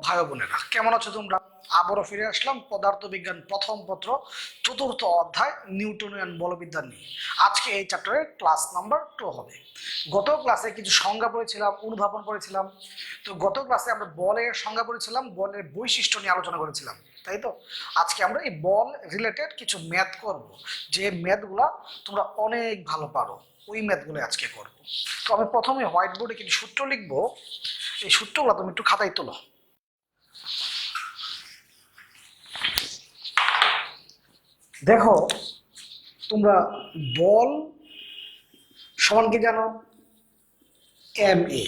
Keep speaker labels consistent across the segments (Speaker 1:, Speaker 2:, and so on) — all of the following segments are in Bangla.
Speaker 1: ভাই বোনেরা, কেমন আছো তোমরা? আবারও ফিরে আসলাম পদার্থবিজ্ঞান প্রথম পত্র চতুর্থ অধ্যায় নিউটনিয়ান বলবিদ্যা নিয়ে। আজকে এই চ্যাপ্টারের ক্লাস নাম্বার 2 হবে। গত ক্লাসে কিছু সংজ্ঞা পড়েছিলাম, অনুধাবন করেছিলাম। তো গত ক্লাসে আমরা বলের সংজ্ঞা পড়েছিলাম, বলের বৈশিষ্ট্য নিয়ে আলোচনা করেছিলাম, তাই তো? আজকে আমরা এই বল রিলেটেড কিছু ম্যাথ করব, যে ম্যাথগুলা তোমরা অনেক ভালো পারো, ওই ম্যাথগুলো আজকে করব। তো আমি প্রথমে হোয়াইট বোর্ডে কিছু সূত্র লিখবো, এই সূত্রগুলো তুমি একটু খাতায় তোলো। দেখো তোমরা, বল সমান কি জানো? M A.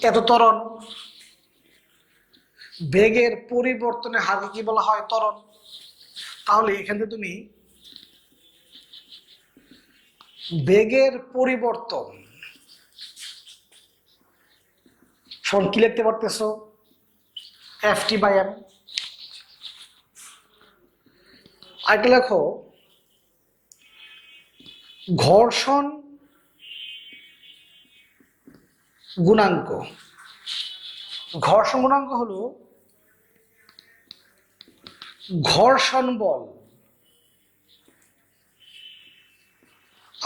Speaker 1: এত ত্বরণ, বেগের পরিবর্তনের হারকে কি বলা হয়? ত্বরণ। তাহলে এখানে তুমি বেগের পরিবর্তন সমান কি লিখতে পারতেছো? F T by M. আরেকটা লেখো, ঘর্ষণ গুণাঙ্ক। ঘর্ষণ গুণাঙ্ক হলো ঘর্ষণ বল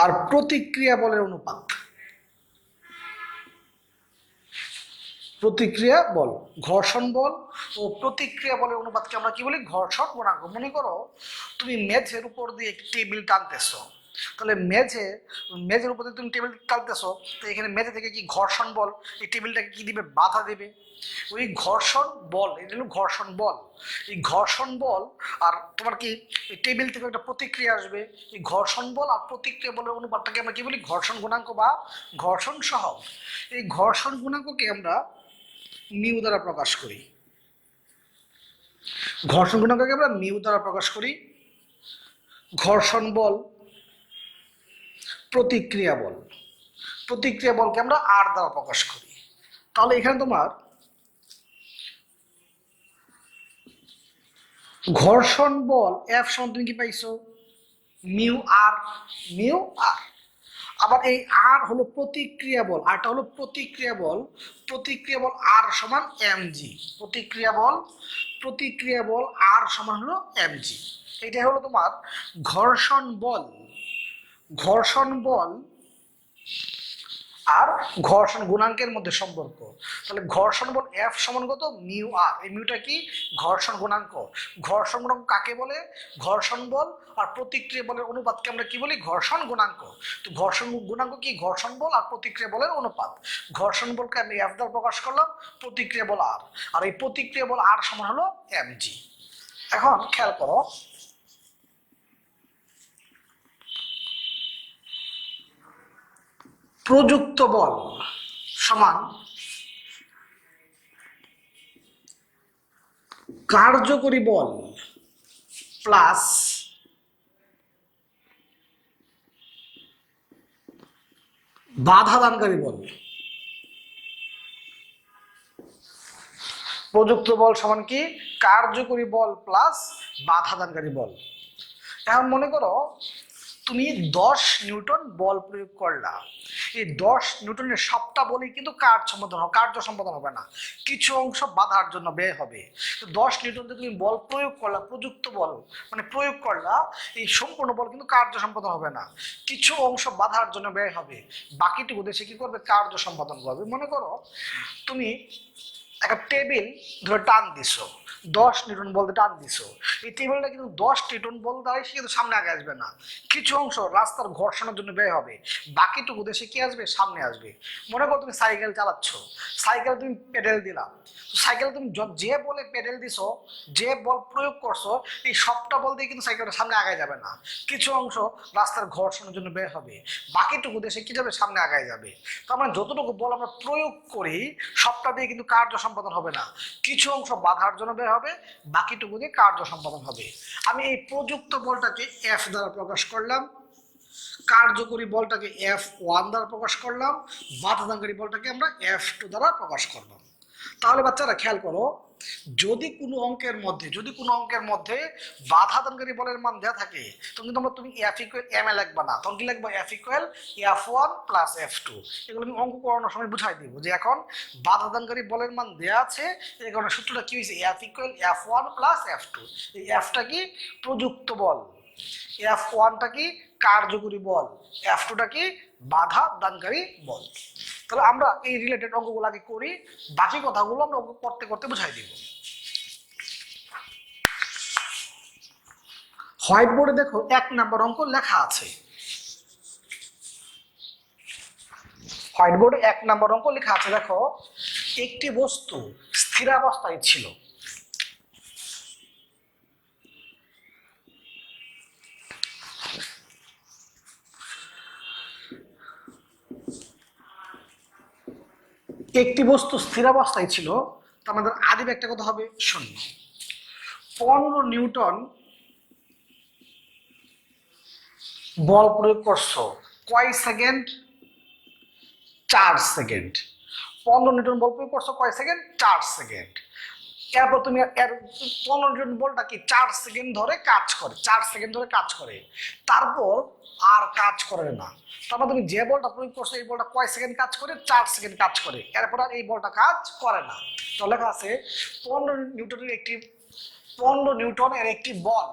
Speaker 1: আর প্রতিক্রিয়া বলের অনুপাত। প্রতিক্রিয়া বল, ঘর্ষণ বল ও প্রতিক্রিয়া বলের অনুপাতকে আমরা কি বলি? ঘর্ষণ গুণাঙ্ক। মনে করো তুমি মেঝের উপর দিয়ে একটি টেবিল টানতেছো, তাহলে মেঝের উপর দিয়ে তুমি টেবিল টানতেছো, তো এখানে মেঝে থেকে কি ঘর্ষণ বল এই টেবিলটাকে কি দিবে? বাধা দেবে। ওই ঘর্ষণ বল, এটা হলো ঘর্ষণ বল। এই ঘর্ষণ বল আর তোমার কি এই টেবিল থেকে একটা প্রতিক্রিয়া আসবে, এই ঘর্ষণ বল আর প্রতিক্রিয়া বলের অনুপাতটাকে আমরা কি বলি? ঘর্ষণ গুণাঙ্ক বা ঘর্ষণ সহগ। এই ঘর্ষণ গুণাঙ্ককে আমরা মিউ দ্বারা প্রকাশ করি। ঘর্ষণ গুণাঙ্ককে আমরা মিউ দ্বারা প্রকাশ করি। ঘর্ষণ বল, প্রতিক্রিয়া বল, প্রতিক্রিয়া বলকে আমরা আর দ্বারা প্রকাশ করি। তাহলে এখানে তোমার ঘর্ষণ বল এফ সমান তুমি কি পাইছো? মিউ আর। মিউ আর। আবার এই আর হলো প্রতিক্রিয়া বল, আরটা হলো প্রতিক্রিয়া বল। প্রতিক্রিয়া বল আর সমান এম জি। প্রতিক্রিয়া বল আর সমান হলো এম জি। এটা হলো তোমার ঘর্ষণ বল। ঘর্ষণ বল আর ঘর্ষণ গুণাঙ্কের মধ্যে সম্পর্ক। তাহলে ঘর্ষণ বল এফ সমান কত? মিউ আর। এই মিউটা কি? ঘর্ষণ গুণাঙ্ক। ঘর্ষণ গুণাঙ্ক কাকে বলে? ঘর্ষণ বল আর প্রতিক্রিয়া বলের অনুপাতকে আমরা কি বলি? ঘর্ষণ গুণাঙ্ক। তো ঘর্ষণ গুণাঙ্ক কি? ঘর্ষণ বল আর প্রতিক্রিয়া বলের অনুপাত। ঘর্ষণ বলকে আমি এফ দ্বারা প্রকাশ করলাম, প্রতিক্রিয়া বল আর, আর এই প্রতিক্রিয়া বল আর সমান হলো এম জি। এখন খেয়াল করো, প্রযুক্ত বল সমান কার্যকরী বল প্লাস বাধা দানকারী বল। প্রযুক্ত বল সমান কি? কার্যকরী বল প্লাস বাধা দানকারী বল। এখন মনে করো তুমি 10 নিউটন বল প্রয়োগ করলা, এই 10 নিউটনের সবটা বলই কিন্তু কার্য সম্পাদন হবে না, কিছু অংশ বাধার জন্য ব্যয় হবে। তো 10 নিউটন যে তুমি বল প্রয়োগ করলা, প্রযুক্ত বল মানে প্রয়োগ করলা, এই সম্পূর্ণ বল কিন্তু কার্য সম্পাদন হবে না, কিছু অংশ বাধার জন্য ব্যয় হবে। বাকিটুকু দেশে কি করবে? কার্য সম্পাদন করবে। মনে করো তুমি একটা টেবিল ধরে টান দিছো, 10 নিউটন বল দিয়ে টান দিছো, এই টেবিলটা কিন্তু 10 নিউটন বল দ্বারাই সে কিন্তু সামনে আগে আসবে না, কিছু অংশ রাস্তার ঘর্ষণের জন্য ব্যয় হবে, বাকিটুকু দেশে কি আসবে? সামনে আসবে। মনে করো তুমি সাইকেল চালাচ্ছ, সাইকেল তুমি পেডেল দিলা, সাইকেল তুমি যে বলে পেডেল দিছো, যে বল প্রয়োগ করছো, এই সবটা বল দিয়ে কিন্তু সাইকেলটা সামনে আগায় যাবে না, কিছু অংশ রাস্তার ঘর্ষণের জন্য ব্যয় হবে, বাকিটুকু দেশে কি যাবে? সামনে আগায় যাবে। তার মানে যতটুকু বল আমরা প্রয়োগ করি সবটা দিয়ে কিন্তু কার্য সম্পাদন হবে না, কিছু অংশ বাধার জন্য ব্যয় হবে, বাকিটুকু দিয়ে কার্য সম্পাদন হবে। আমি এই প্রযুক্ত বলটাকে এফ দ্বারা প্রকাশ করলাম, কার্যকরী বলটাকে F1 দ্বারা প্রকাশ করলাম, বাধাদানকারী বলটাকে আমরা F2 দ্বারা প্রকাশ করলাম। তাহলে বাচ্চারা খেয়াল করো, যদি কোনো অঙ্কের মধ্যে বাধা দানকারী বলের মান দেওয়া থাকে তখন কিন্তু তুমি এফ ইকুয়াল এম এ লিখবা না, তখন কি লিখবো F equal F1 plus F2। এগুলো আমি অঙ্ক করানোর সময় বুঝাই দিব যে এখন বাধা দানকারী বলের মান দেওয়া আছে, এই কারণে সূত্রটা কি হয়েছে F equal F1 plus F2। এই এফটা কি প্রযুক্ত বল, F1টা কি কার্যকরী বল, F2টা কি বাধা দানকারী বল। তাহলে আমরা এই রিলেটেড অঙ্কগুলো আগে করি, বাকি কথাগুলো আমরা অঙ্ক করতে করতে বুঝাই দিব। হোয়াইট বোর্ডে দেখো 1 নাম্বার অঙ্ক লেখা আছে। হোয়াইট বোর্ডে 1 নাম্বার অঙ্ক লেখা আছে, দেখো একটি বস্তু স্থিরাবস্থায় ছিল। একটি বস্তু স্থিরাবস্থায় ছিল, তো আমাদের আদি একটা কথা হবে 0। 15 নিউটন বল প্রয়োগ করছো কয় সেকেন্ড? 4 সেকেন্ড। 15 নিউটন বল প্রয়োগ করছো কয় সেকেন্ড? 4 সেকেন্ড। এরপর তুমি 15 নিউটন বলটা কি 4 সেকেন্ড ধরে কাজ করে, 4 সেকেন্ড ধরে কাজ করে, তারপর আর কাজ করে না। তারপর তুমি যে বলটা প্রয়োগ করছো এই বলটা কয় সেকেন্ড কাজ করে? 4 সেকেন্ড কাজ করে, এরপর আর এই বলটা কাজ করে না। তো লেখা আছে 15 নিউটনের একটি বল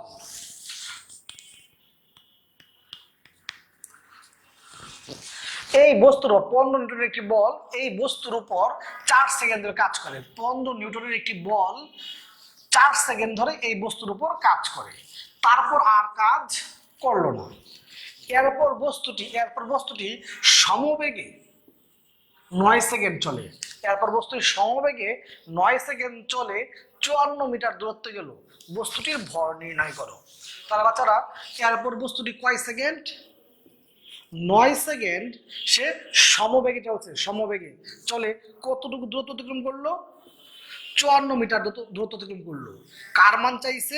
Speaker 1: এই বস্তুর 15 নিউটনের একটি বল এই বস্তুর উপর 4 সেকেন্ড ধরে কাজ করে। 15 নিউটনের একটি বল 4 সেকেন্ড ধরে এই বস্তুর উপর কাজ করে, তারপর আর কাজ করলো না। এরপর বস্তুটি সমবেগে 9 সেকেন্ড চলে। এরপর বস্তুটি সমবেগে 9 সেকেন্ড চলে 54 মিটার দূরত্বে গেল। বস্তুটির ভর নির্ণয় করো। তাহলে বাচ্চারা এরপর বস্তুটি কয় সেকেন্ড? 9 সেকেন্ড সে সমবেগে চলে কতটুকু দূরত্ব অতিক্রম করলো? 54 মিটার দূরত্ব অতিক্রম করলো। কার মান চাইছে?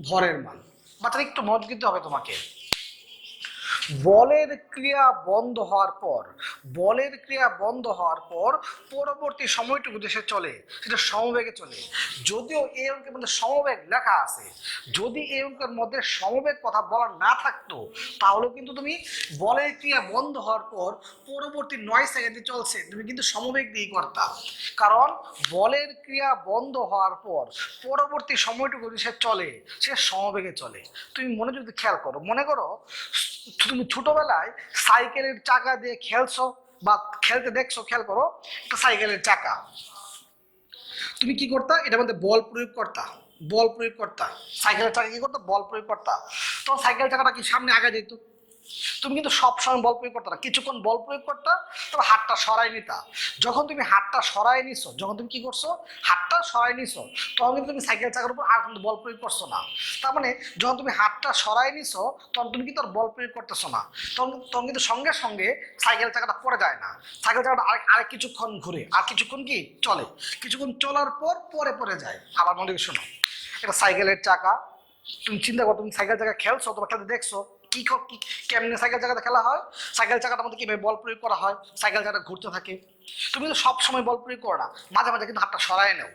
Speaker 1: ভরের মান। বাচ্চারা একটু মনোযোগ দিতে হবে তোমাকে। বলের ক্রিয়া বন্ধ হওয়ার পর পরবর্তী সময়টুকু দেশে চলে সেটা সমবেগে চলে। যদিও এই অঙ্কের মধ্যে সমবেগ লেখা আছে, যদি এই অঙ্কের মধ্যে সমবেগ কথা বলা না থাকতো তাহলে কিন্তু তুমি বলের ক্রিয়া বন্ধ হওয়ার পর পরবর্তী 9 সেকেন্ডে চলছে তুমি কিন্তু সমবেগ দিয়ে করতা, কারণ বলের ক্রিয়া বন্ধ হওয়ার পর পরবর্তী সময়টুকু সে চলে সে সমবেগে চলে। তুমি মনোযোগ দিয়ে খেয়াল করো, মনে করো তুমি ছোটবেলায় সাইকেলের চাকা দিয়ে খেলছো বা খেলতে দেখছো, খেয়াল করো একটা সাইকেলের চাকা, তুমি কি করতা? এটার মধ্যে বল প্রয়োগ করতা। সাইকেলের চাকা কি করতো? বল প্রয়োগ করতা। তখন সাইকেল চাকাটা কি সামনে আগে যেত? তুমি কিন্তু সবসময় বল প্রয়োগ করতে না, কিছুক্ষণ বল প্রয়োগ করতা, তবে হাতটা সরাই নিতা। যখন তুমি হাতটা সরাই নিছো, যখন তুমি কি করছো হাতটা সরাই নিছো, তখন কিন্তু তুমি সাইকেল চাকার উপর আর কিন্তু বল প্রয়োগ করছো না। তার মানে যখন তুমি হাতটা সরাই নিছো তখন তুমি কিন্তু আর বল প্রয়োগ করতেছো না, তখন কিন্তু সঙ্গে সঙ্গে সাইকেল চাকাটা পড়ে যায় না। সাইকেল চাকাটা আরেক কিছুক্ষণ ঘুরে, আর কিছুক্ষণ কি চলে, কিছুক্ষণ চলার পর পরে যায়। আবার মনে শোনো, এটা সাইকেলের চাকা, তুমি চিন্তা করো, তুমি সাইকেল চাকা খেলছো, তোমার খেলতে দেখছো কেমনে সাইকেল চাকাতে খেলা হয়, সাইকেল চাকাটার মধ্যে কিভাবে বল প্রয়োগ করা হয়, সাইকেল চাকাটা ঘুরতে থাকে। তুমি কিন্তু সব সময় বল প্রয়োগ করো না, মাঝে মাঝে কিন্তু হাতটা সরায় নেও।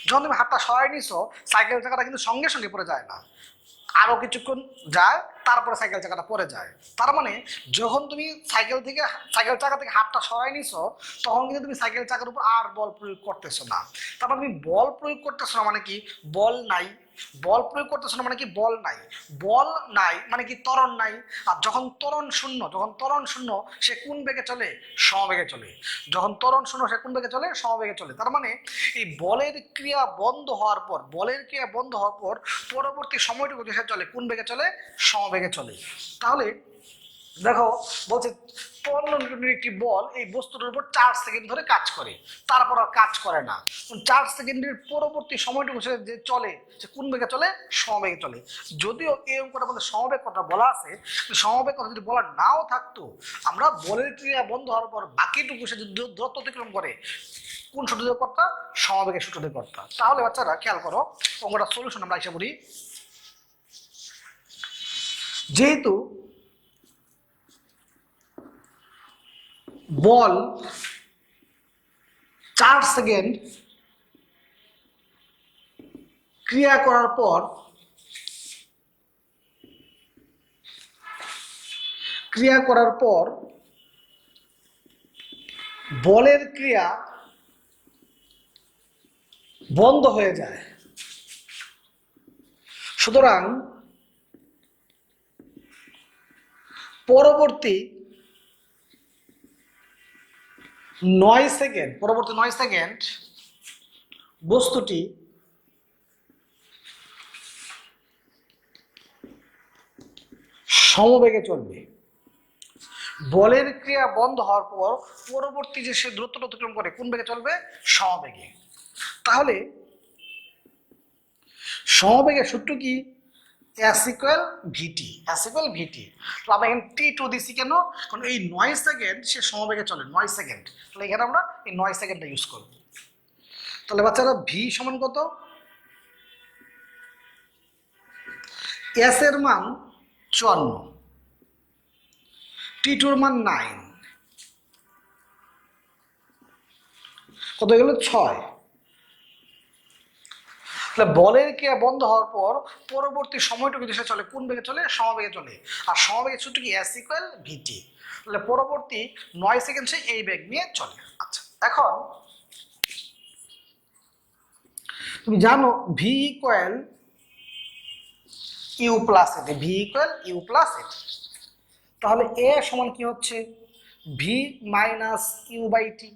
Speaker 1: যখন তুমি হাতটা সরাই নিছো সাইকেল চাকাটা কিন্তু সঙ্গে সঙ্গে পড়ে যায় না, আরো কিছুক্ষণ যায়, তারপরে সাইকেল চাকাটা পড়ে যায়। তার মানে যখন তুমি সাইকেল চাকা থেকে হাতটা সরাই নিছো তখন কিন্তু তুমি সাইকেল চাকার উপর আর বল প্রয়োগ করতেছো না। তারপর তুমি বল প্রয়োগ করতেছো না মানে কি? বল নাই। বল প্রয়োগ করতেছো না মানে কি? বল নাই মানে কি? ত্বরণ নাই। আর যখন ত্বরণ শূন্য সে কোন বেগে চলে? সমবেগে চলে। যখন ত্বরণ শূন্য সে কোন বেগে চলে? সমবেগে চলে। তার মানে এই বলের ক্রিয়া বন্ধ হওয়ার পর পরবর্তী সময়টুকু দেশে চলে কোন বেগে চলে? সমবেগে চলে। তাহলে দেখো বলছে 15 নিউটনের একটি বল এই বস্তুটার উপর 4 সেকেন্ড ধরে কাজ করে, তারপর আর কাজ করে না। 4 সেকেন্ডের পরবর্তী সময়টুকু সে যে চলে সে কোন বেগে চলে? সমবেগে চলে। যদিও এই অঙ্কটার মধ্যে সমবেগ কথা বলা আছে, সমবেগ কথা যদি বলা নাও থাকতো আমরা বলের ক্রিয়া বন্ধ হওয়ার পর বাকিটুকু সে যদি দূরত্ব অতিক্রম করে কোন সূত্র দিয়ে করতা? সমবেগের সূত্র দিয়ে করতা। তাহলে বাচ্চারা খেয়াল করো, অঙ্কটা সলিউশন আমরা হিসাব করি। যেহেতু বল 4 সেকেন্ড ক্রিয়া করার পর বলের ক্রিয়া বন্ধ হয়ে যায়। সুতরাং পরবর্তী 9 সেকেন্ড বস্তুটি সমবেগে চলবে। বলের ক্রিয়া বন্ধ হওয়ার পর পরবর্তী যে সে দূরত্ব অতিক্রম করে কোন বেগে চলবে? সমবেগে। তাহলে সমবেগের সূত্র কি? S ইকুয়াল ভিটি। আমরা এখানে T2 দিছি কেন? কারণ এই 9 সেকেন্ড সে সমবেগে চলে, 9 সেকেন্ড। তাহলে এখানে আমরা এই 9 সেকেন্ডটা ইউজ করব। তাহলে বাচ্চারা ভি সমান কত? S এর মান 54, T2 এর মান 9, কত গেল? 6। তাহলে বলের ক্রিয়া বন্ধ হওয়ার পর পরবর্তী সময়টুকু দেশে চলে কোন বেগে চলে? সমবেগে চলে। আর সমবেগের সূত্র কি? S ইকুয়াল ভিটি। তাহলে পরবর্তী 9 সেকেন্ড সে এই বেগ নিয়ে চলে। আচ্ছা, এখন তুমি জানো ভি ইকুয়াল ইউ প্লাস এটি, তাহলে এ সমান কি হচ্ছে? V minus you by T,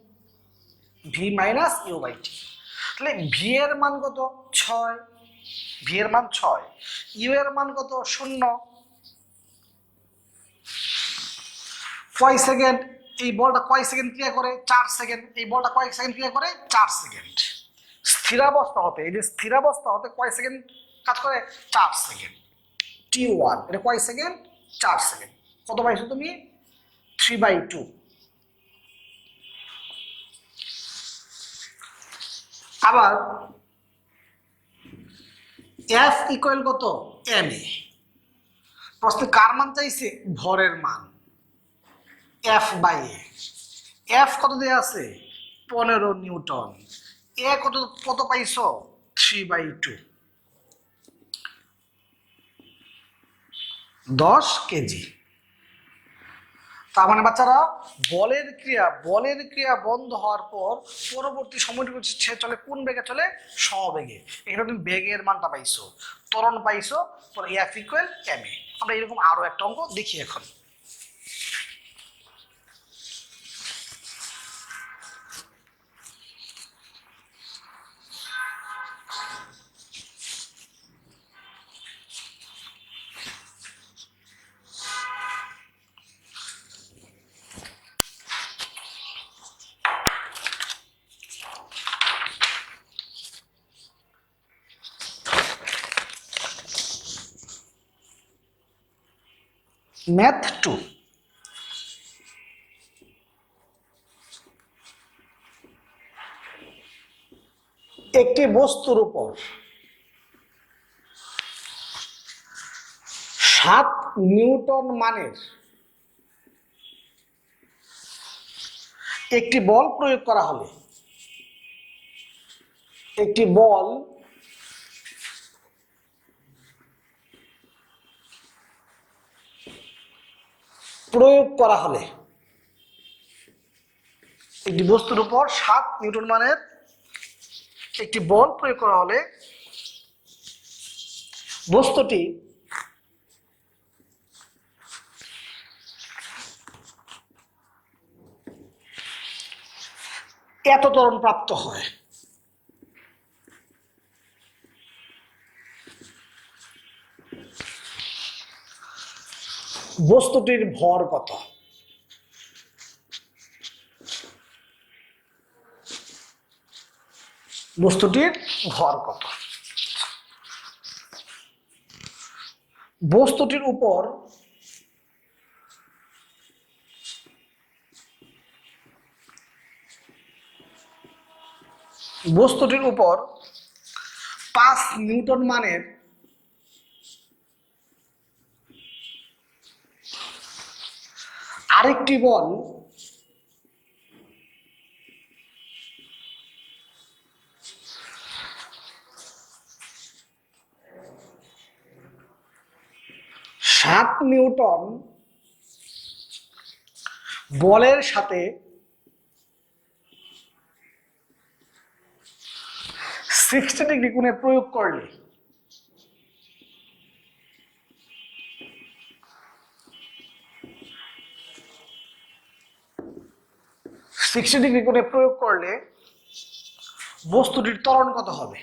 Speaker 1: তাহলে ভি এর মান কত? 6, ইউ এর মান কত? 0। কয় সেকেন্ড এই বলটা কয় সেকেন্ড ক্রিয়া করে? 4 সেকেন্ড। এই বলটা কয় সেকেন্ড ক্রিয়া করে? 4 সেকেন্ড। স্থিরাবস্থা হতে, এই যে স্থিরাবস্থা হতে কয় সেকেন্ড কাজ করে? 4 সেকেন্ড। T1 এটা কয় সেকেন্ড? 4 সেকেন্ড। কত পাইছো তুমি? 3/2। আবার F ইকুয়াল কত? ma। প্রশ্নে কার মান চাইছে? ভরের মান, F/a। F কত দেয়া আছে? 15 নিউটন। এ কত পাইছো? 3/2, 10 কেজি। তার মানে বাচ্চারা বলের ক্রিয়া বন্ধ হওয়ার পর পরবর্তী সময়টুকু সে চলে কোন বেগে চলে? সমবেগে। এখানে তুমি বেগের মানটা পাইছো, ত্বরণ পাইছো, পরে F ইকুয়াল ma। আমরা এরকম আরো একটা অঙ্ক দেখি এখন। ম্যাথ 2। একটি বস্তুর উপর 7 নিউটন মানের একটি বল প্রয়োগ করা হলে একটি বস্তুর উপর 7 নিউটন মানের একটি বল প্রয়োগ করা হলে বস্তুটি এত ত্বরণ প্রাপ্ত হয়। বস্তুটির ভর কত? বস্তুটির উপর বস্তুটির উপর 5 নিউটন মানের আরেকটি বল নিউটন বলের সাথে 60 ডিগ্রি কোণে প্রয়োগ করলে 60 ডিগ্রি কোণে প্রয়োগ করলে বস্তুটির ত্বরণ কত হবে?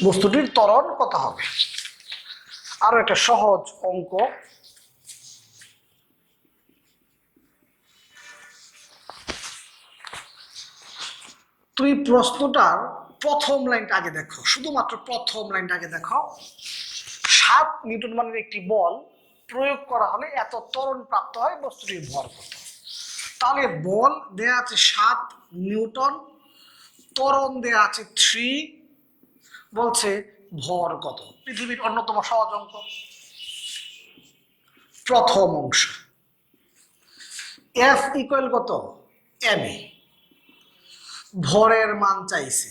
Speaker 1: বস্তুটির ত্বরণ কত হবে? আরো একটা সহজ অঙ্ক। তুমি প্রশ্নটার প্রথম লাইনটা আগে দেখো, শুধুমাত্র প্রথম লাইনটা আগে দেখো। 7 নিউটন মানের একটি বল প্রয়োগ করা হলে এত ত্বরণ প্রাপ্ত হয়, বস্তুটির ভর কত? তাহলে বল দেয়া আছে 7 নিউটন, ত্বরণ দেয়া আছে 3, বলছে ভর কত? পৃথিবীর অন্যতম সহজ অঙ্ক। প্রথম অংশ F ইকুয়াল কত? ma। ভরের মান চাইছে,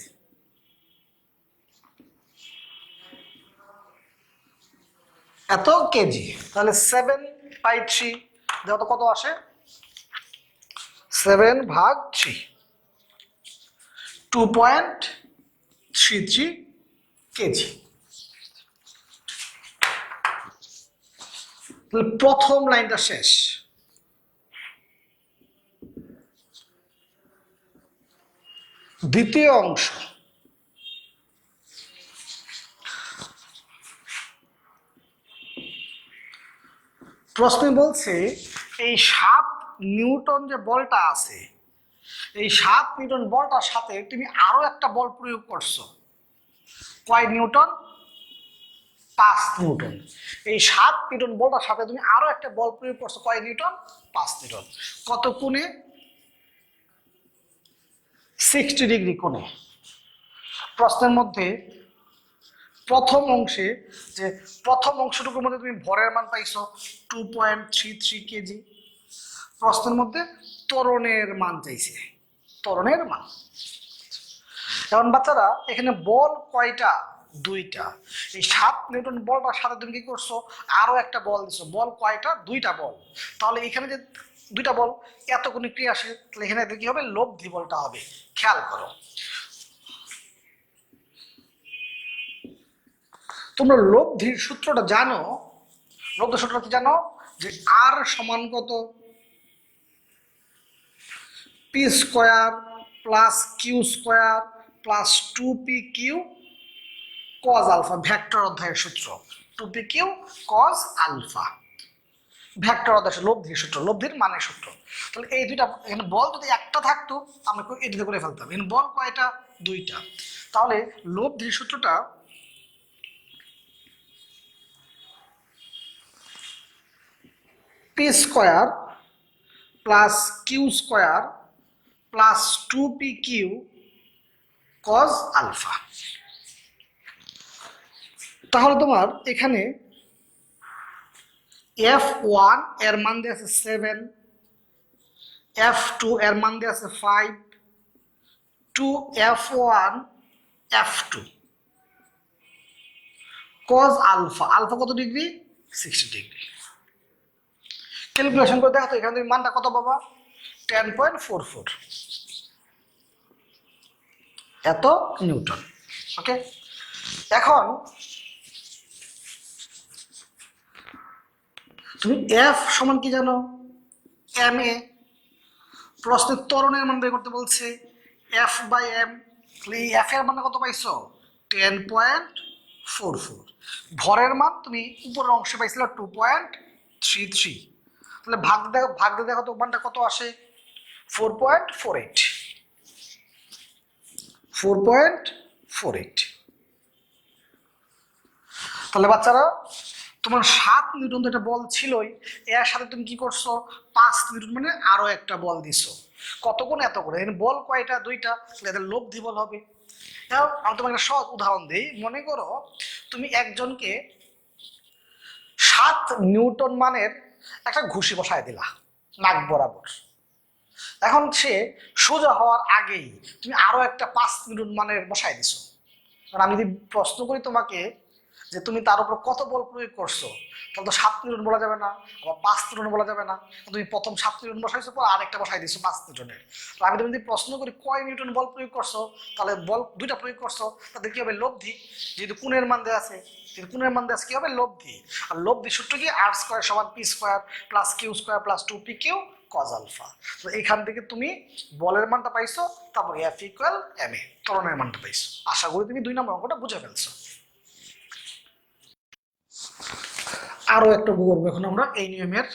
Speaker 1: এত কেজি। তাহলে 7/3 দেখো তো কত আসে? 7/3, 2.33 কেজি। তাহলে প্রথম লাইনটা শেষ। দ্বিতীয় অংশ প্রশ্নে বলছে এই 7 নিউটন যে বলটা আছে, এই 7 নিউটন বলটার সাথে তুমি আরো একটা বল প্রয়োগ করছো। কয় নিউটন? 5 নিউটন। এই 7 নিউটন বলটার সাথে তুমি আরো একটা বল প্রয়োগ করছো, কয় নিউটন? 5 নিউটন। কত কোণে? 60 ডিগ্রি কোণে। প্রশ্নের মধ্যে প্রথম অংশে যে প্রথম অংশটুকুর মধ্যে তুমি ভরের মান পাইছো 2.33 কেজি। প্রশ্নের মধ্যে ত্বরণের মান চাইছে, ত্বরণের মান। এখন বাচ্চারা এখানে বল কয়টা? 2টা। এই 7 নিউটন বলটার সাথে তুমি কি করছো? আরো একটা বল দিছো। বল কয়টা? 2টা বল। তাহলে এখানে যে 2টা বল এত কোনো ক্রিয়া আসে, তাহলে এখানে কি হবে? লব্ধি বলটা হবে। খেয়াল করো, তোমরা লব্ধির সূত্রটা জানো? লব্ধির সূত্রটা কি জানো? যে আর সমান কত? P square plus Q square plus 2pq cos alpha. Vector অধ্যায়ের সূত্র 2pq কজ আলফা। ভেক্টর অধ্যায় লব্ধির সূত্র, লব্ধির মানের সূত্র। তাহলে এই দুইটা, এখানে বল যদি একটা থাকতো আমরা এটিতে করে ফেলতাম। এখানে বল কয়টা? 2টা। তাহলে লব্ধির সূত্রটা P square plus Q square plus 2pq cos alpha. তাহলে তোমার এখানে F1 এর মান দিয়ে আছে 7, F2 এর মান দিয়ে আছে 5, 2F1 F2 cos alpha. Alpha কত ডিগ্রি? 60 ডিগ্রি। ক্যালকুলেশন করে দেখো তো এখানে তুমি মানটা কত পাবা? 10.44 এত নিউটন। ওকে, এখন তুমি এফ সমান কি জানো? ma। প্রশ্নের ত্বরণের মান বের করতে বলছে F/m। এই এফ এর মান কত পাইছো? 10.44। ভরের মান তুমি উপরের অংশে পাইছিল 2.33। তাহলে ভাগ দিয়ে দেখো তো মানটা কত আসে? 4.48। 4.48। তাহলে বাচ্চারা তোমার 7 নিউটন তো একটা বল ছিলই, এর সাথে তুমি কি করছো? 5 নিউটন মানে আরো একটা বল দিছো। কত গুণ? এত করে। এখানে বল কয়টা? 2টা। তাহলে এদের লব্ধি বল হবে। এখন আমি তোমাকে একটা সহজ উদাহরণ দিই। মনে করো তুমি একজনকে 7 নিউটন মানের একটা ঘুষি বসায় দিলা নাক বরাবর। এখন সে সোজা হওয়ার আগেই তুমি আরো একটা 5 নিউটন মানের বসাই দিছো। কারণ আমি যদি প্রশ্ন করি তোমাকে যে তুমি তার উপর কত বল প্রয়োগ করছো, তাহলে তো 7 নিউটন বলা যাবে না, আবার 5 নিউটন বলা যাবে না। তুমি প্রথম 7 নিউটন বসাইছো, পর আরেকটা বসাই দিছো 5 নিউটনের। তো আমি যদি প্রশ্ন করি কয় নিউটন বল প্রয়োগ করছো, তাহলে বল দুইটা প্রয়োগ করছো, তাদের কি হবে লব্ধি। যেহেতু কোণের মান দেওয়া আছে, কোণের মান দেওয়া আছে কি হবে লব্ধি। আর লব্ধি সূত্র কি আর স্কয়ার সমান P square plus Q square plus 2 P Q cos alpha. তো এখান থেকে তুমি বলের মানটা পাইছো, তারপর এফ ইকুয়াল এম এ ত্বরণের মানটা পাইছো। আশা করি তুমি 2 নম্বর অঙ্কটা বুঝে ফেলছো। আরো একটা করবো এখন আমরা এই নিয়মের।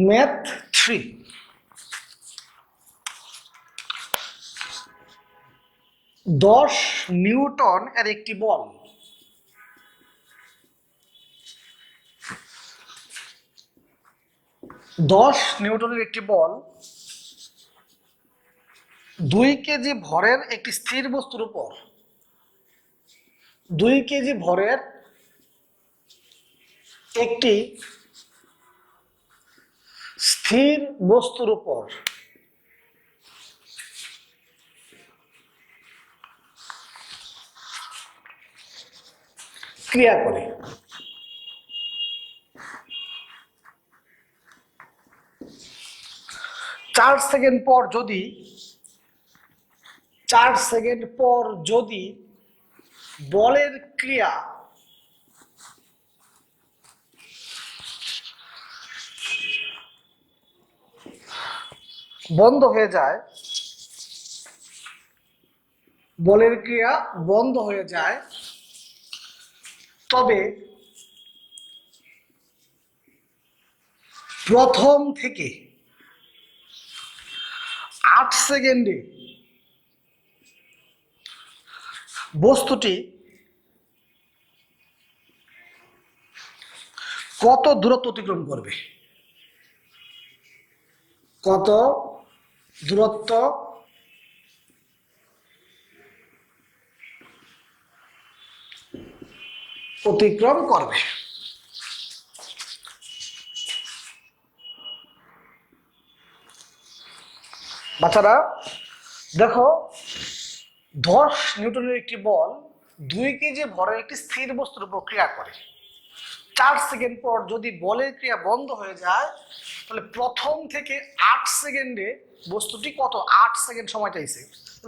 Speaker 1: ম্যাথ 3, 10 নিউটন এর একটি বল 10 নিউটনের একটি বল 2 কেজি ভরের একটি স্থির বস্তুর উপর 2 কেজি ভরের একটি স্থির বস্তুর উপর ক্রিয়া করে। 4 সেকেন্ড পর যদি 4 সেকেন্ড পর যদি বলের ক্রিয়া বন্ধ হয়ে যায়, বলের ক্রিয়া বন্ধ হয়ে যায়, তবে প্রথম থেকে 8 সেকেন্ডে বস্তুটি কত দূরত্ব অতিক্রম করবে, কত দূরত্ব অতিক্রম করবে। বাচ্চারা দেখো, 10 নিউটনের একটি বল 2 কেজি ভরের একটি স্থির বস্তুর উপর ক্রিয়া করে। 4 সেকেন্ড পর যদি বলের ক্রিয়া বন্ধ হয়ে যায়, তাহলে প্রথম থেকে 8 সেকেন্ডে বস্তুটি কত 8 সেকেন্ড সময় চাইছে।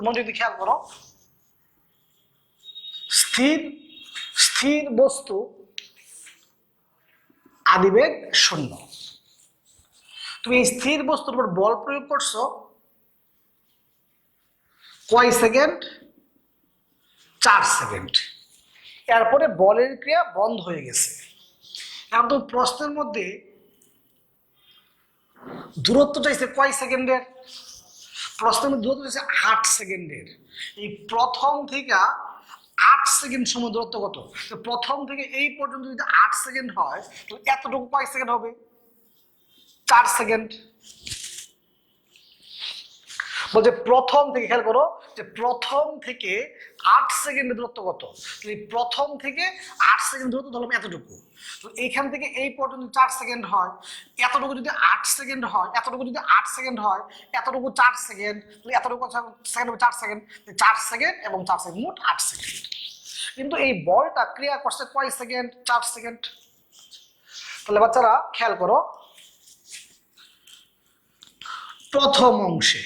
Speaker 1: মন যদি খেয়াল করো, স্থির স্থির বস্তু আদিবেগ 0। তুমি এই স্থির বস্তুর উপর বল প্রয়োগ করছো কয় সেকেন্ড, 4 সেকেন্ড। এরপরে বলের ক্রিয়া বন্ধ হয়ে গেছে। এখন তো প্রশ্নের মধ্যে দূরত্ব চাইছে কয় সেকেন্ডের, প্রশ্নের মধ্যে দূরত্ব চাইছে 8 সেকেন্ডের। এই প্রথম থেকে 8 সেকেন্ড সময় দূরত্ব কত, তো প্রথম থেকে এই পর্যন্ত যদি 8 সেকেন্ড হয়, তাহলে এতটুকু কয় সেকেন্ড হবে, 4 সেকেন্ড। বলছে প্রথম থেকে, খেয়াল করো যে প্রথম থেকে 8 সেকেন্ডের দূরত্ব কত, প্রথম থেকে 8 সেকেন্ড দূরত্ব ধরলাম এতটুকু। তো এইখান থেকে এই পর্যন্ত 4 সেকেন্ড হয়, এতটুকু যদি 8 সেকেন্ড হয়, এতটুকু যদি 8 সেকেন্ড হয়, এতটুকু 4 সেকেন্ড, এতটুকু সেকেন্ড 4 সেকেন্ড, 4 সেকেন্ড এবং 4 সেকেন্ড, মোট 8 সেকেন্ড। কিন্তু এই বলটা ক্রিয়া করছে কয় সেকেন্ড, 4 সেকেন্ড। তাহলে বাচ্চারা খেয়াল করো, প্রথম অংশে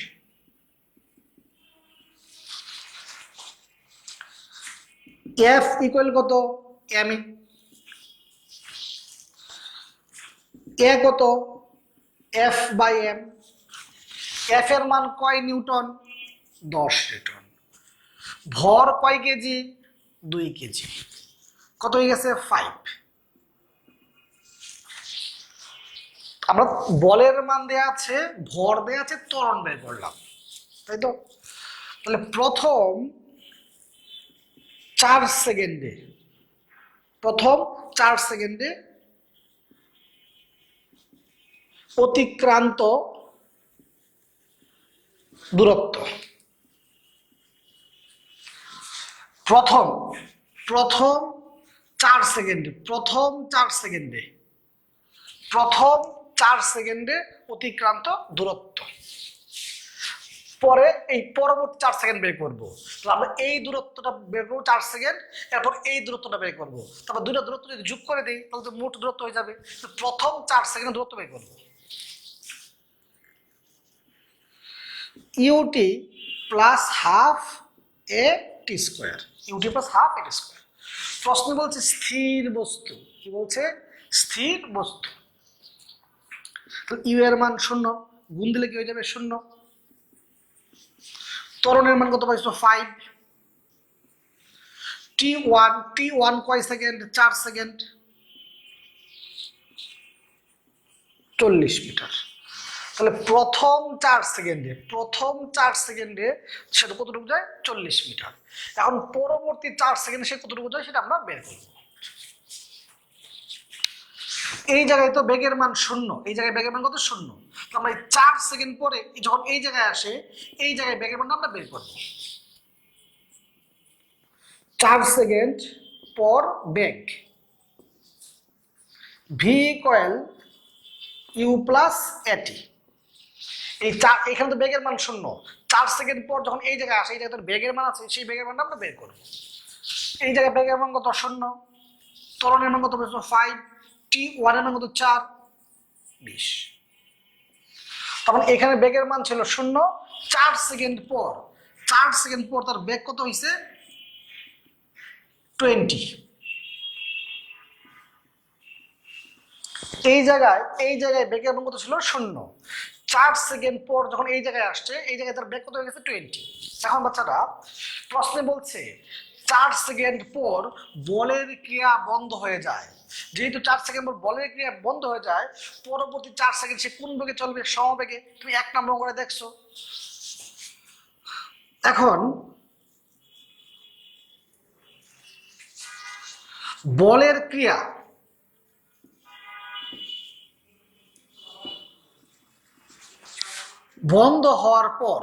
Speaker 1: এফ ইকুয়াল কত, এম এ কত, এফ বাই এম। এফ এর মান কয় নিউটন, 10 নিউটন। ভর কয় কেজি, 2 কেজি। কত হয়ে গেছে, 5। আমরা বলের মান দেয়া আছে, ভর দেয়া আছে, ত্বরণ বের করলাম, তাই তো। তাহলে প্রথম 4 সেকেন্ডে, প্রথম 4 সেকেন্ডে অতিক্রান্ত দূরত্ব। প্রথম প্রথম 4 সেকেন্ডে প্রথম 4 সেকেন্ডে অতিক্রান্ত দূরত্ব। পরে এই পরবর্তী 4 সেকেন্ড বের করবো। আমরা এই দূরত্বটা বের করবো 4 সেকেন্ড, এরপর এই দূরত্বটা বের করবো। তারপর দুইটা দূরত্ব যদি যোগ করে দিই তাহলে তো মোট দূরত্ব হয়ে যাবে। প্রথম 4 সেকেন্ড দূরত্ব বের করবো। ইউটি প্লাস হাফ এ টি স্কোয়ার, ইউটি প্লাস হাফ এ টি স্কোয়ার। প্রশ্ন বলছে স্থির বস্তু, কি বলছে? স্থির বস্তু। তো ইউ এর মান 0, গুণ দিলে কি হয়ে যাবে? 0। ত্বরণের মান কত পাইছো? 5। টি1 কয় সেকেন্ড? 4 second, 40 metre. তাহলে প্রথম 4 সেকেন্ডে সেটা কতটুকু যায়? 40 মিটার। এখন পরবর্তী 4 সেকেন্ডে সে কতটুকু যায় সেটা আমরা বের করব। এই জায়গায় তো বেগের মান 0, এই জায়গায় বেগের মান কত? 0। তো আমরা এই 4 সেকেন্ড পরে যখন এই জায়গায় আসে, এই জায়গায় বেগের মানটা আমরা বের করব। 4 সেকেন্ড পর বেগ ভি ইকুয়াল ইউ প্লাস এটি। এই এখানে তো বেগের মান 0, 4 সেকেন্ড পর যখন এই জায়গায় আসে, এই জায়গায় তো বেগের মান আছে, সেই বেগের মানটা আমরা বের করব। এই জায়গায় বেগের মান কত? 0। ত্বরণের মান কত? 5। টি1 এর মান কত? 4, 20। তখন এখানে বেগের মান ছিল 0, 4 সেকেন্ড পর তার বেগ কত হয়েছে? 20। এই জায়গায় বেগের মান কত ছিল? 0। 4 সেকেন্ড পর যখন এই জায়গায় আসছে, এই জায়গায় তার বেগ কত হয়ে গেছে? 20। এখন বাচ্চারা প্রশ্নে বলছে 4 সেকেন্ড পর বলের ক্রিয়া বন্ধ হয়ে যায়। যেহেতু 4 সেকেন্ড পর বলের ক্রিয়া বন্ধ হয়ে যায়, পরবর্তী 4 সেকেন্ড সে কোন বেগে চলবে? সমবেগে। তুমি 1 নম্বর করে দেখছো। এখন বলের ক্রিয়া বন্ধ হওয়ার পর,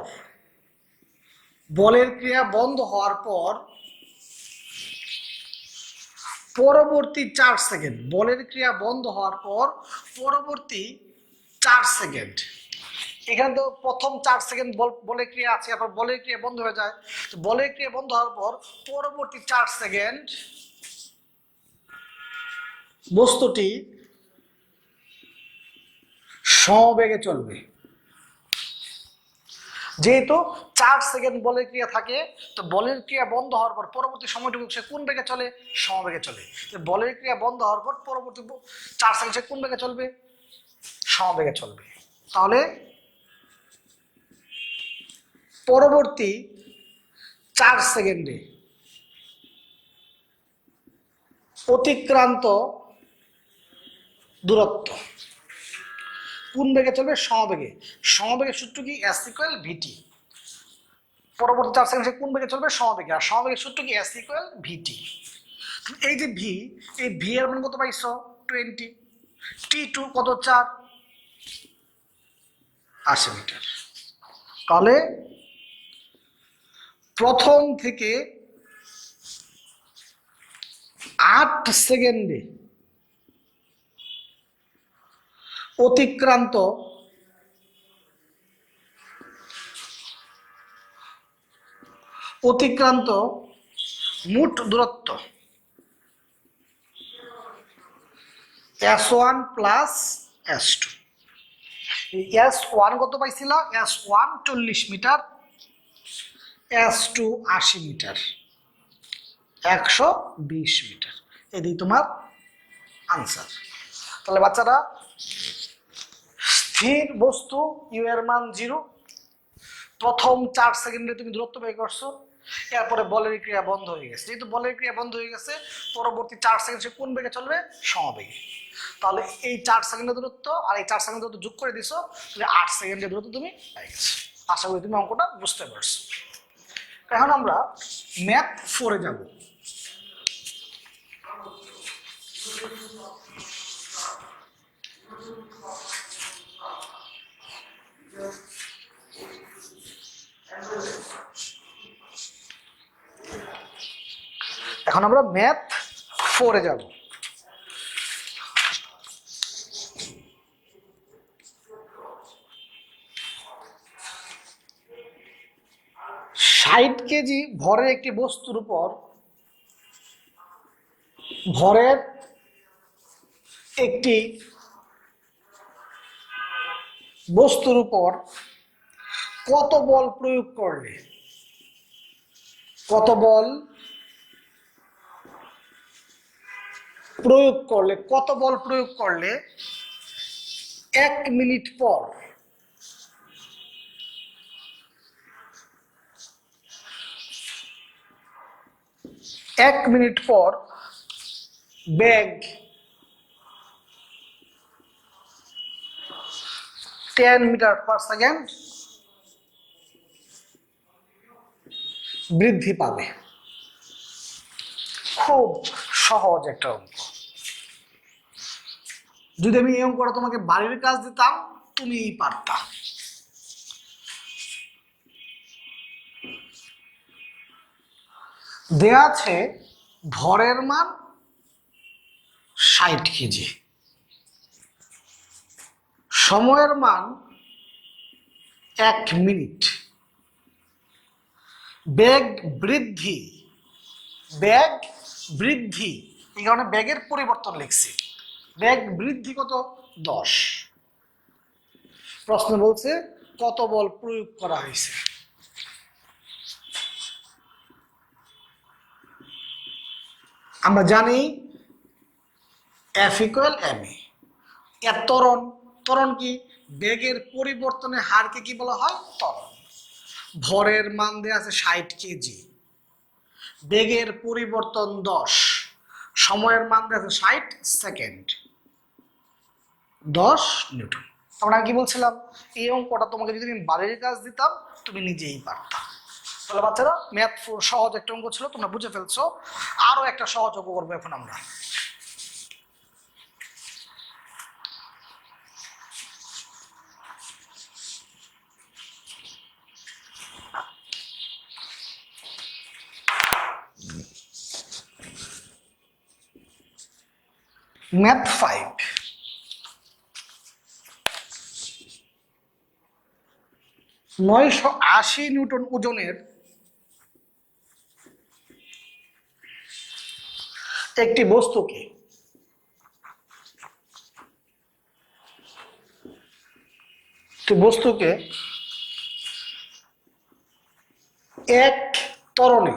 Speaker 1: পরবর্তী 4 সেকেন্ড, বলের ক্রিয়া বন্ধ হওয়ার পর পরবর্তী 4 সেকেন্ড, এখানে তো প্রথম 4 সেকেন্ড বলের ক্রিয়া আছে, তারপর বলের ক্রিয়া বন্ধ হয়ে যায়। তো বলের ক্রিয়া বন্ধ হওয়ার পর পরবর্তী 4 সেকেন্ড বস্তুটি সমবেগে চলবে। যেহেতু 4 সেকেন্ড বলের ক্রিয়া থাকে, তো বলের ক্রিয়া বন্ধ হওয়ার পর পরবর্তী সময়টুকু সে কোন বেগে চলে? সমবেগে চলে। বলের ক্রিয়া বন্ধ হওয়ার পর পরবর্তী 4 সেকেন্ড সে কোন বেগে চলবে? সমবেগে চলবে। তাহলে পরবর্তী 4 সেকেন্ডে অতিক্রান্ত দূরত্ব কোন বেগে চলবে? সমবেগে। সমবেগের সূত্র কি? এস ইকুয়াল ভিটি। পরবর্তী 4 সেকেন্ড সে কোন বেগে চলবে? সমবেগে। আর সমবেগের সূত্র কি? এস ইকুয়াল ভিটি। এই যে ভি, এই ভি এর মান কত পাইছো? 20। টি2 কত? 4, 80 মিটার। তাহলে প্রথম থেকে 8 সেকেন্ডে অতিক্রান্ত মোট দূরত্ব S1 প্লাস S2। S1 কত পাইছিল? S1 40 metre, S2 80 metre, 120 metre. এদিকে তোমার আনসার। তাহলে বাচ্চারা স্থির বস্তু ইউ এর মান 0, প্রথম 4 সেকেন্ডে তুমি দূরত্ব বের করছো, এরপরে বলের ক্রিয়া বন্ধ হয়ে গেছে। যেহেতু বলের ক্রিয়া বন্ধ হয়ে গেছে, পরবর্তী 4 সেকেন্ড সে কোন বেগে চলবে? সমবেগে। তাহলে এই 4 সেকেন্ডের দূরত্ব আর এই 4 সেকেন্ডের দূরত্ব যোগ করে দিছো, তাহলে 8 সেকেন্ডের দূরত্ব তুমি পেয়ে গেছো। আশা করি তুমি অঙ্কটা বুঝতে পারছো। এখন আমরা ম্যাথ 4 যাব। এখন আমরা ম্যাথ 4-এ যাব। ষাট কেজি ভরের একটি বস্তুর উপর ভরের একটি বস্তুর উপর কত বল প্রয়োগ করলে কত বল প্রয়োগ করলে 1 মিনিট পর বেগ 10 মিটার পার সেকেন্ড বৃদ্ধি পাবে। খুব সহজ একটা অঙ্ক। যদি আমি এই অঙ্কটা তোমাকে বাড়ির কাজ দিতাম তুমি পারতা। দেয়া আছে ভরের মান 60 কেজি, সময়ের মান 1 মিনিট, বেগ বৃদ্ধি এই কারণে বেগের পরিবর্তন লিখছি। বেগ বৃদ্ধি কত? 10। প্রশ্ন বলছে কত বল প্রয়োগ করা হয়েছে। আমরা জানি F = ma। এর ত্বরণ কি? বেগের পরিবর্তনের হারকে কি বলা হয়? ত্বরণ। ভরের মান দেয়া আছে 60 কেজি, বেগের পরিবর্তন 10, সময়ের মান দেয়া আছে 60 সেকেন্ড, 10 নিউটন। আমরা কি বলছিলাম? এই অঙ্কটা তোমাকে যদি আমি বাড়ির কাজ দিতাম তুমি নিজেই পারতা। তাহলে বাচ্চারা ম্যাথ 4 সহজ একটা অঙ্ক ছিল, তোমরা বুঝে ফেলছো। আরো একটা সহজ অঙ্ক করবো এখন আমরা। ম্যাথ 5। (980 নিউটন ওজনের একটি বস্তুকে এক ত্বরণে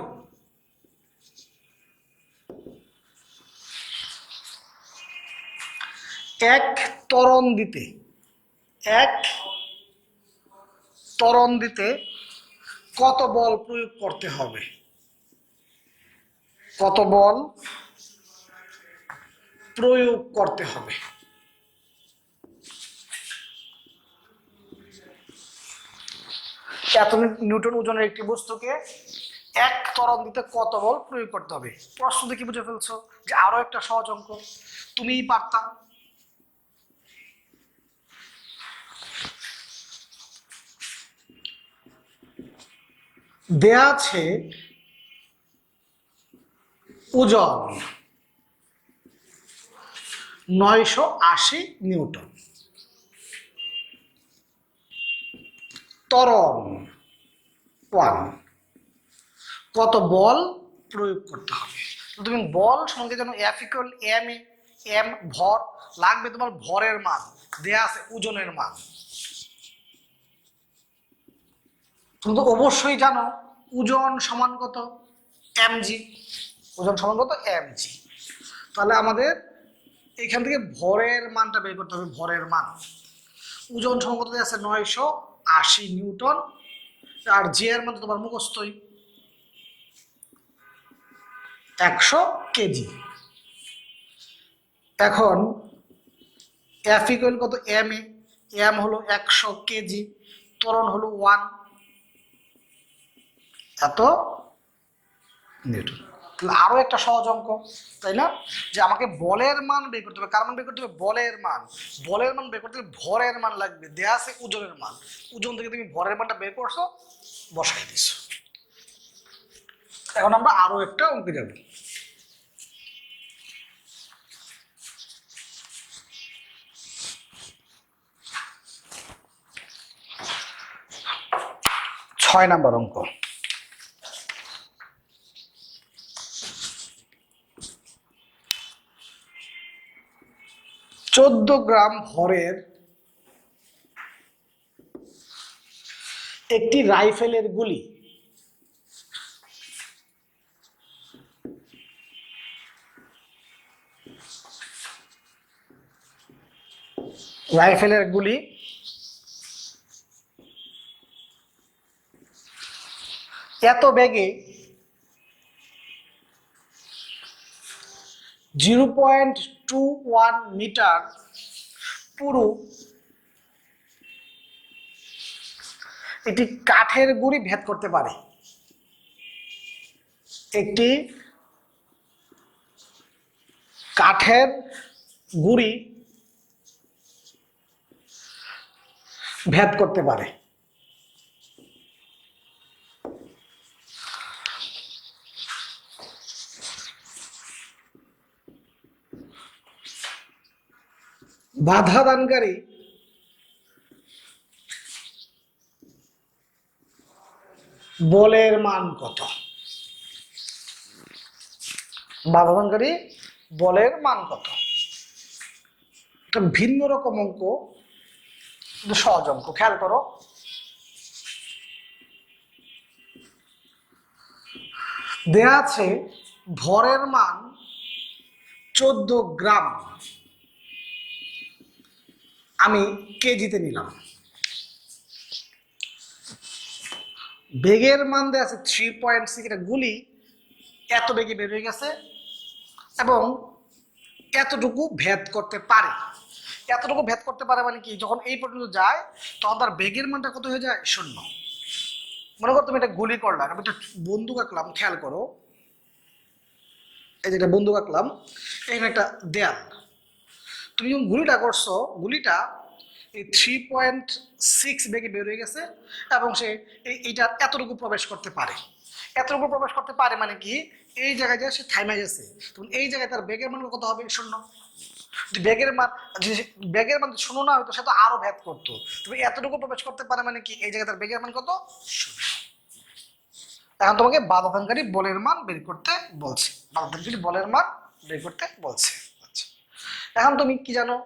Speaker 1: কত বল প্রয়োগ করতে হবে? কত বল প্রয়োগ করতে হবে? এত নিউটন ওজনের একটি বস্তুকে এক ত্বরণ দিতে কত বল প্রয়োগ করতে হবে? প্রশ্ন দেখে বুঝে ফেলছো যে আরো একটা সহজ অঙ্ক, তুমিই পারতা। দেয়া আছে ওজন 980 নিউটন, ত্বরণ 1, কত বল প্রয়োগ করতে হবে? তুমি বল সঙ্গে জানো F = ma, m ভর, লাগবে তোমার ভরের মান, দেয়া আছে ওজনের মান। তুমি তো অবশ্যই জানো ওজন সমান কত? mg। ওজন সমান কত? mg। তাহলে আমাদের এখান থেকে ভরের মানটা বের করতে হবে। ভরের মান, ওজন সমান কত দেয়া আছে? 980 নিউটন, আর জি এর মান তোমার মুখস্থই 100 কেজি। এখন F = কত? ma, m হলো 100 কেজি, ত্বরণ হলো 1, এত নিউটন। তাহলে আরো একটা সহজ অঙ্ক, তাই না? যে আমাকে বলের মান বের করতে হবে। কার মান বের করতে হবে? বলের মান। বলের মান বের করতে হলে ভরের মান লাগবে, দেয়া আছে ওজনের মান। ওজন থেকে তুমি ভরের মানটা বের করছো, বসাই দিছো। এখন আমরা আরো একটা অঙ্কে যাব। 6 নম্বর অঙ্ক। চোদ্দ গ্রাম ভরের একটি রাইফেলের গুলি এত বেগে 0.21 মিটার পুরু একটি কাঠের গুঁড়ি ভেদ করতে পারে। একটি কাঠের গুঁড়ি ভেদ করতে পারে। বাধা দানকারী বলের মান কত? বাধা দানকারী বলের মান কত? একটা ভিন্ন রকম অঙ্ক, কিন্তু সহজ অঙ্ক। খেয়াল করো, দেয়া আছে ভরের মান 14 গ্রাম, আমি কেজিতে নিলাম। বেগের মান দেয়া আছে 3.6, এটা গুলি এত বেগে বের হয়ে গেছে এবং এতটুকু ভেদ করতে পারে। এতটুকু ভেদ করতে পারে মানে কি, যখন এই পর্যন্ত যায় তখন তার বেগের মানটা কত হয়ে যায়? 0। মনে করো তুমি একটা গুলি করলাম, আমি একটা বন্দুক আঁকলাম। খেয়াল করো, এই যে একটা বন্দুক আঁকলাম, এখানে একটা দেয়াল। তুমি যখন গুলিটা করছো, গুলিটা এই 3.6 বেগে বের হয়ে গেছে এবং সে এইটা এতটুকু প্রবেশ করতে পারে। এতটুকু প্রবেশ করতে পারে মানে কি, এই জায়গায় যায় সে থাইমা গেছে, তখন এই জায়গায় তার বেগের মান কত হবে? 0। বেগের মান বেগের মান 0 না হয়তো সে তো আরো ভেদ করতো। তুমি এতটুকু প্রবেশ করতে পারে মানে কি, এই জায়গায় তার বেগের মান কত? 0। এখন তোমাকে বাধাদানকারী বলের মান বের করতে বলছে। বাধাদানকারী বলের মান বের করতে বলছে। আচ্ছা, এখন তুমি কি জানো?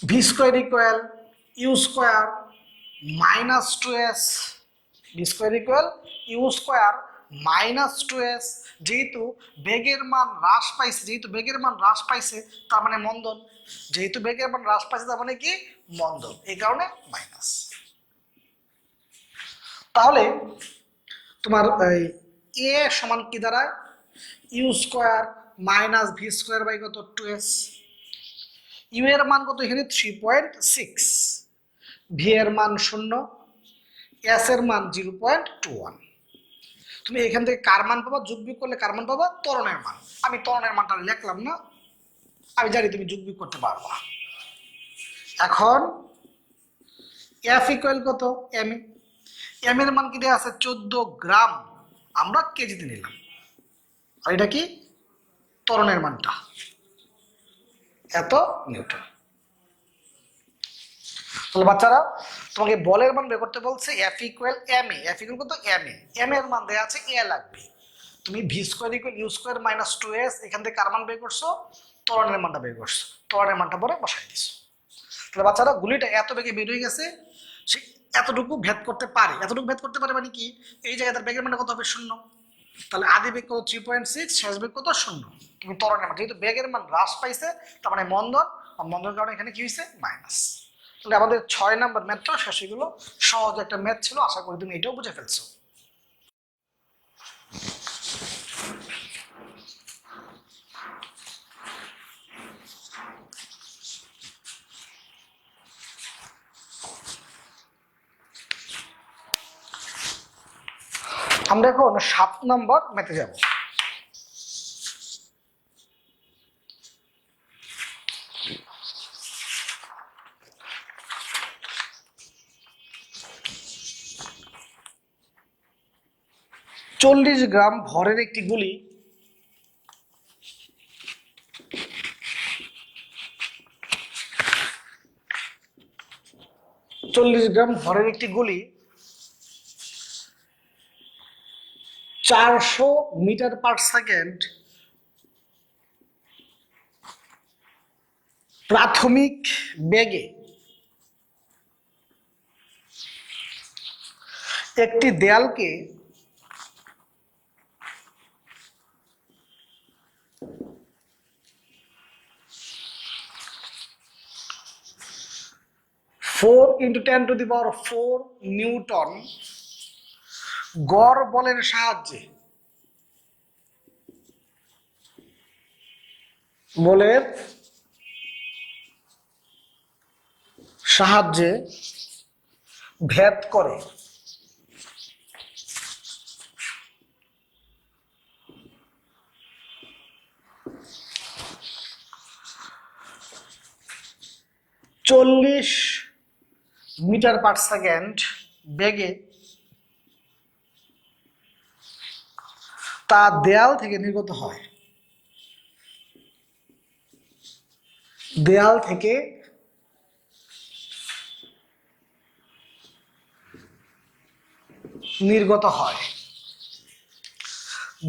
Speaker 1: V square equal U square minus 2s। V square equal U square minus 2s। যেহেতু বেগের মান হ্রাস পাইছে, তার মানে মন্দন। যেহেতু বেগের মান হ্রাস পাইছে তার মানে কি? মন্দন। এই কারণে মাইনাস। তাহলে তোমার এ সমান কি দাঁড়ায়? U square minus V square by কত? 2s। ইউ এর মান কত এখানে? 3.6। ভি এর মান 0, এস এর মান 0.21। তুমি এখান থেকে কার মান পাবা? যোগ বিয়োগ করলে কার মান পাবা? ত্বরণের মান। আমি ত্বরণের মানটা লিখলাম না, আমি জানি তুমি যোগ বিয়োগ করতে পারবা। এখন এফ ইকুয়াল কত? M A. এম এর মান কি দেওয়া আছে? 14 গ্রাম, আমরা কেজিতে নিলাম। আর এটা কি? ত্বরণের মানটা এত নিউটন। তাহলে বাচ্চারা, তোমাকে বলের মান বের করতে বলছে F equal M A. F equal কত? M A. এম এর মান দেওয়া আছে এ লাগবে। তুমি V square equal U square minus 2s, এখান থেকে কার মান বের করছো? ত্বরণের মানটা বের করছো। ত্বরণের মানটা পরে বসাই দিছো। তাহলে বাচ্চারা, গুলিটা এত বেগে বের হয়ে গেছে, সে এতটুকু ভেদ করতে পারে। এতটুকু ভেদ করতে পারে মানে কি, এই জায়গায় তার বেগের মানটা কত হবে? 0। তাহলে আদি বেগ কত? 3.6, শেষ বেগ কত? 0। তুমি ত্বরণের মান, যেহেতু বেগের মান হ্রাস পাইছে তার মানে মন্দন, আর মন্দনের কারণে এখানে কি হয়েছে? মাইনাস। তাহলে আমাদের 6 নম্বর ম্যাথটা শেষ হয়ে গেল। সহজ একটা ম্যাথ ছিল, আশা করি তুমি এটাও বুঝে ফেলছো। আমরা এখন 7 নম্বর ম্যাথে যাব। চল্লিশ গ্রাম ভরের একটি গুলি 40 গ্রাম ভরের একটি গুলি 400 মিটার পার সেকেন্ড প্রাথমিক বেগে একটি দেয়ালকে ফোর ইন্টু 10⁴ নিউটন গড় বলের সাহায্যে ভেদ করে চল্লিশ মিটার পার সেকেন্ড বেগে তা দেয়াল থেকে নির্গত হয়। দেয়াল থেকে নির্গত হয়।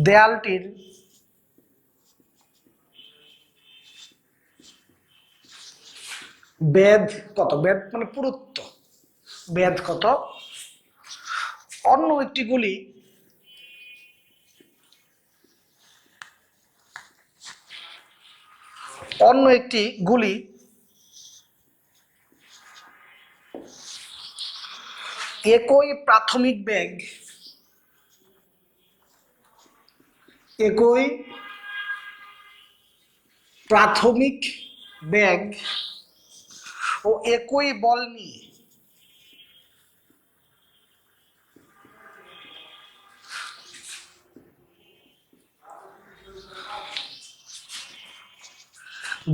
Speaker 1: দেয়ালটির বেধ কত? বেধ মানে পুরুত্ব। বেধ কত? অন্য একটি গুলি একই প্রাথমিক বেগ ও একই বল নিয়ে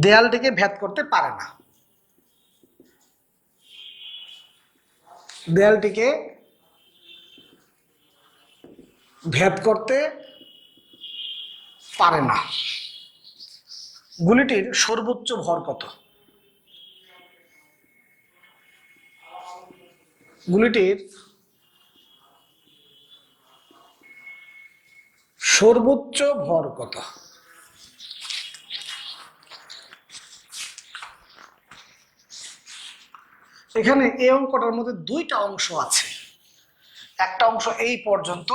Speaker 1: দেয়ালটিকে ভেদ করতে পারে না। দেয়ালটিকে ভেদ করতে পারে না। গুলিটির সর্বোচ্চ ভর কত? গুলিটির সর্বোচ্চ ভর কত? এখানে এই অঙ্কটার মধ্যে দুইটা অংশ আছে। একটা অংশ এই পর্যন্ত,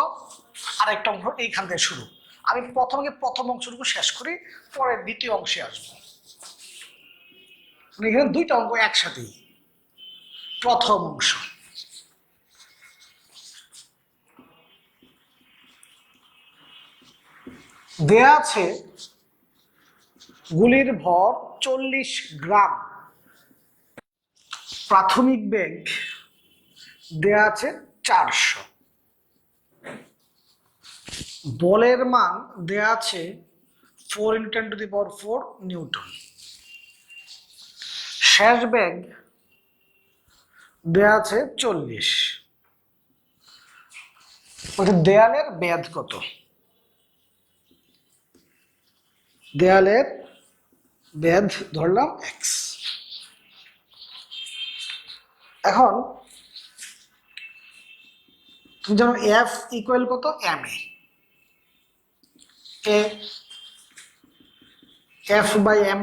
Speaker 1: আর একটা অংশ এইখান থেকে শুরু। আমি প্রথম অংশটুকু শেষ করি, পরে দ্বিতীয় অংশে আসবো। এখানে দুইটা অঙ্ক একসাথেই। প্রথম অংশ, দেয়া আছে গুলির ভর 40 গ্রাম, প্রাথমিক বেগ দেয়া আছে 400, বলের মান দেয়া আছে 4 × 10⁴ নিউটন, শেষ বেগ দেয়া আছে 40। দেয়ালের বেধ কত? দেয়ালের বেধ ধরলাম x। এখন তুমি জানো F ইকুয়াল কত? ma। F/m,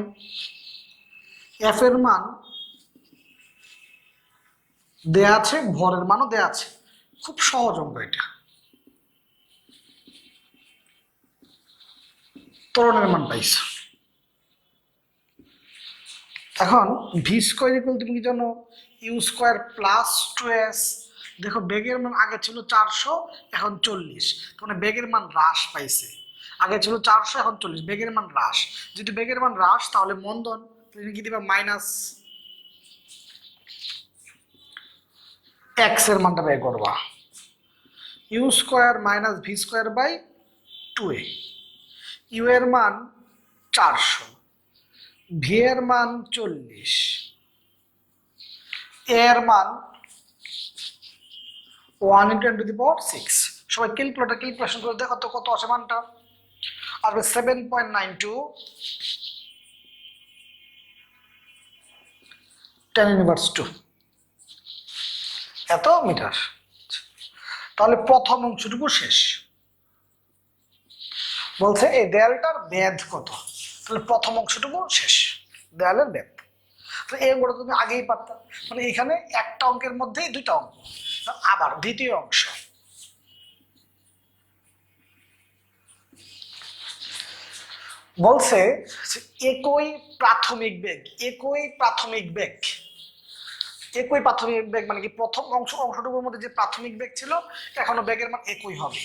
Speaker 1: F এর মান দেয়া আছে, ভরের মানও দেয়া আছে। খুব সহজ অঙ্ক এটা। ত্বরণের মান পাইছো। এখন v² তুমি কি জানো? u² + 2s। দেখো বেগের মান আগে ছিল 400, এখন 40, মানে বেগের মান হ্রাস পাইছে। আগে ছিল 400, এখন 40, বেগের মান হ্রাস। যদি বেগের মান হ্রাস, তাহলে মন্দন, তুমি কি দিবা? -x এর মানটা বের করবা। u² - v²/2a। u এর মান 400, v এর মান 40, a এর মান 1 × 10⁶। সবাই ক্যালকুলেশন করে দেখো তো কত আছে মানটা। আর 7.92 10⁻²। এত মিটার। তাহলে প্রথম অংশটুকু শেষ। বলছে এই দেয়ালটার ব্যাধ কত, তাহলে প্রথম অংশটুকু শেষ দেয়ালের ব্যাধ। তো এই অঙ্কটা তুমি আগেই পারতা, মানে এখানে একটা অঙ্কের মধ্যেই দুইটা অঙ্ক। আবার দ্বিতীয় অংশ, বলছে একই প্রাথমিক বেগ, একই প্রাথমিক বেগ, একই প্রাথমিক বেগ মানে কি প্রথম অংশটুকুর মধ্যে যে প্রাথমিক বেগ ছিল এখনো বেগের মান একই হবে।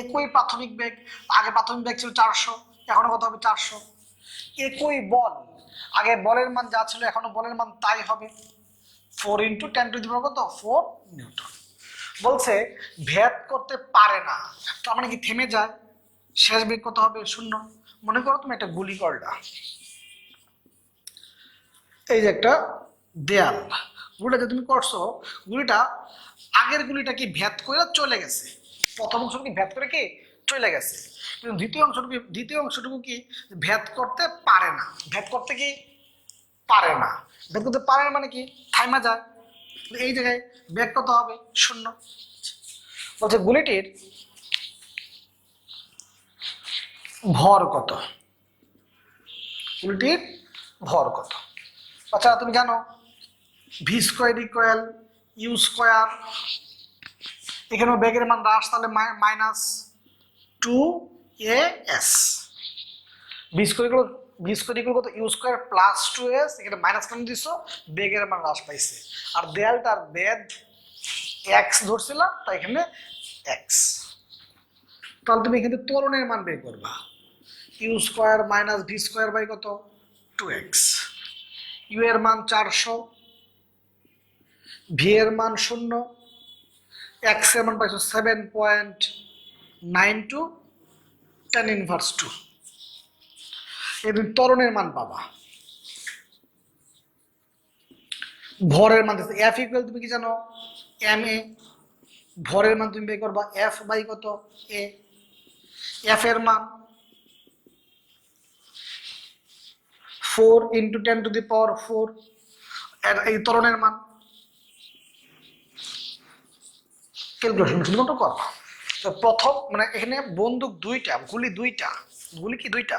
Speaker 1: একই প্রাথমিক বেগ, আগে প্রাথমিক বেগ ছিল 400, এখনো কত হবে 400। একই বল, আগে বলের মান যা ছিল এখনো বলের মান তাই হবে, 4 × 10⁻⁴ কত 4 নিউটন। বলছে ভেদ করতে পারে না, তার মানে কি থেমে যায়, শেষ বেগ কত হবে 0। মনে করো তুমি একটা গুলি করলা, এই যে একটা দেয়াল, গুলিটা যে তুমি করছো, গুলিটা আগের গুলিটা কি ভেদ করে চলে গেছে, প্রথম অংশটুকু কি ভেদ করে কি চলে গেছে, কিন্তু দ্বিতীয় অংশটুকু কি ভেদ করতে পারে না। ভেদ করতে কি পারে না, ভেদ করতে পারে না মানে কি থাইমা যায়, এই জায়গায় বেগ কত হবে 0। বলছে গুলিটির ভর কত, গুলিটির ভর কত। আচ্ছা তুমি জানো v² = u², এখানে বেগের মান হ্রাস, তাহলে -2as। v² কত u² + 2s, এখানে মাইনাস কেন দিছো, বেগের মান হ্রাস পাইছে। আর দেয়ালটার বেদ x ধরছিল, তাই এখানে x। তাহলে তুমি এখানে ত্বরণের মান বের করবা, u² - v² কত 2x, u এর মান 400, v এর মান 0, x এর মান পাইছো 7.92 tan−2। এদিন ত্বরণের মান পাবা, ভরের মান দিচ্ছে f = তুমি কি জানো ma, ভরের মান তুমি বের করবা f/ কত a, f এর মান 4 × 10⁴, এই ত্বরণের মান ক্যালকুলেশন শুধুমাত্র করবা। তো প্রথম মানে এখানে বন্দুক দুইটা, গুলি দুইটা, গুলি কি দুইটা,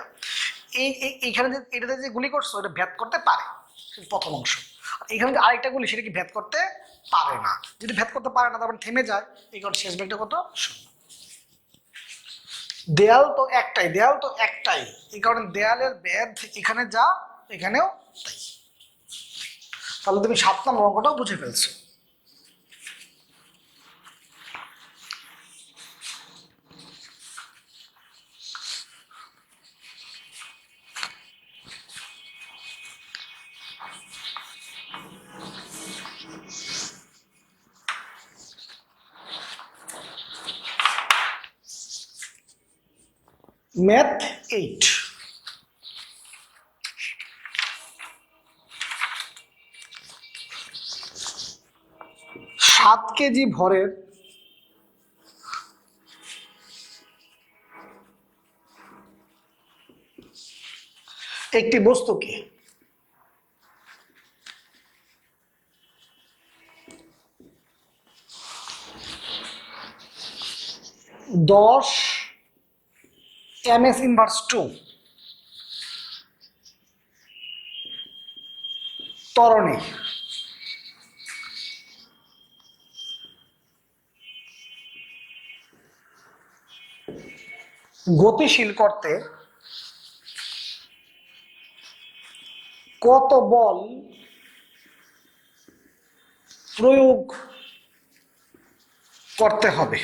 Speaker 1: এইখানে যে এটাতে যে গুলি করছো এটা ভেদ করতে পারে প্রথম অংশ, এখানে যে আরেকটা গুলি সেটা কি ভেদ করতে পারে না। যদি ভেদ করতে পারে না তারপর থেমে যায়, এই কারণে শেষ বেগটা কত 0। দেয়াল তো একটাই, দেয়াল তো একটাই, এই কারণে দেয়ালের বেধ এখানে যা এখানেও তাই। তাহলে তুমি 7 নম্বর অঙ্কটাও বুঝে ফেলছো। ম্যাথ 8, 7 কেজি ভরের একটি বস্তুকে 10 ms−2 ত্বরণে গতিশীল করতে কত বল প্রয়োগ করতে হবে।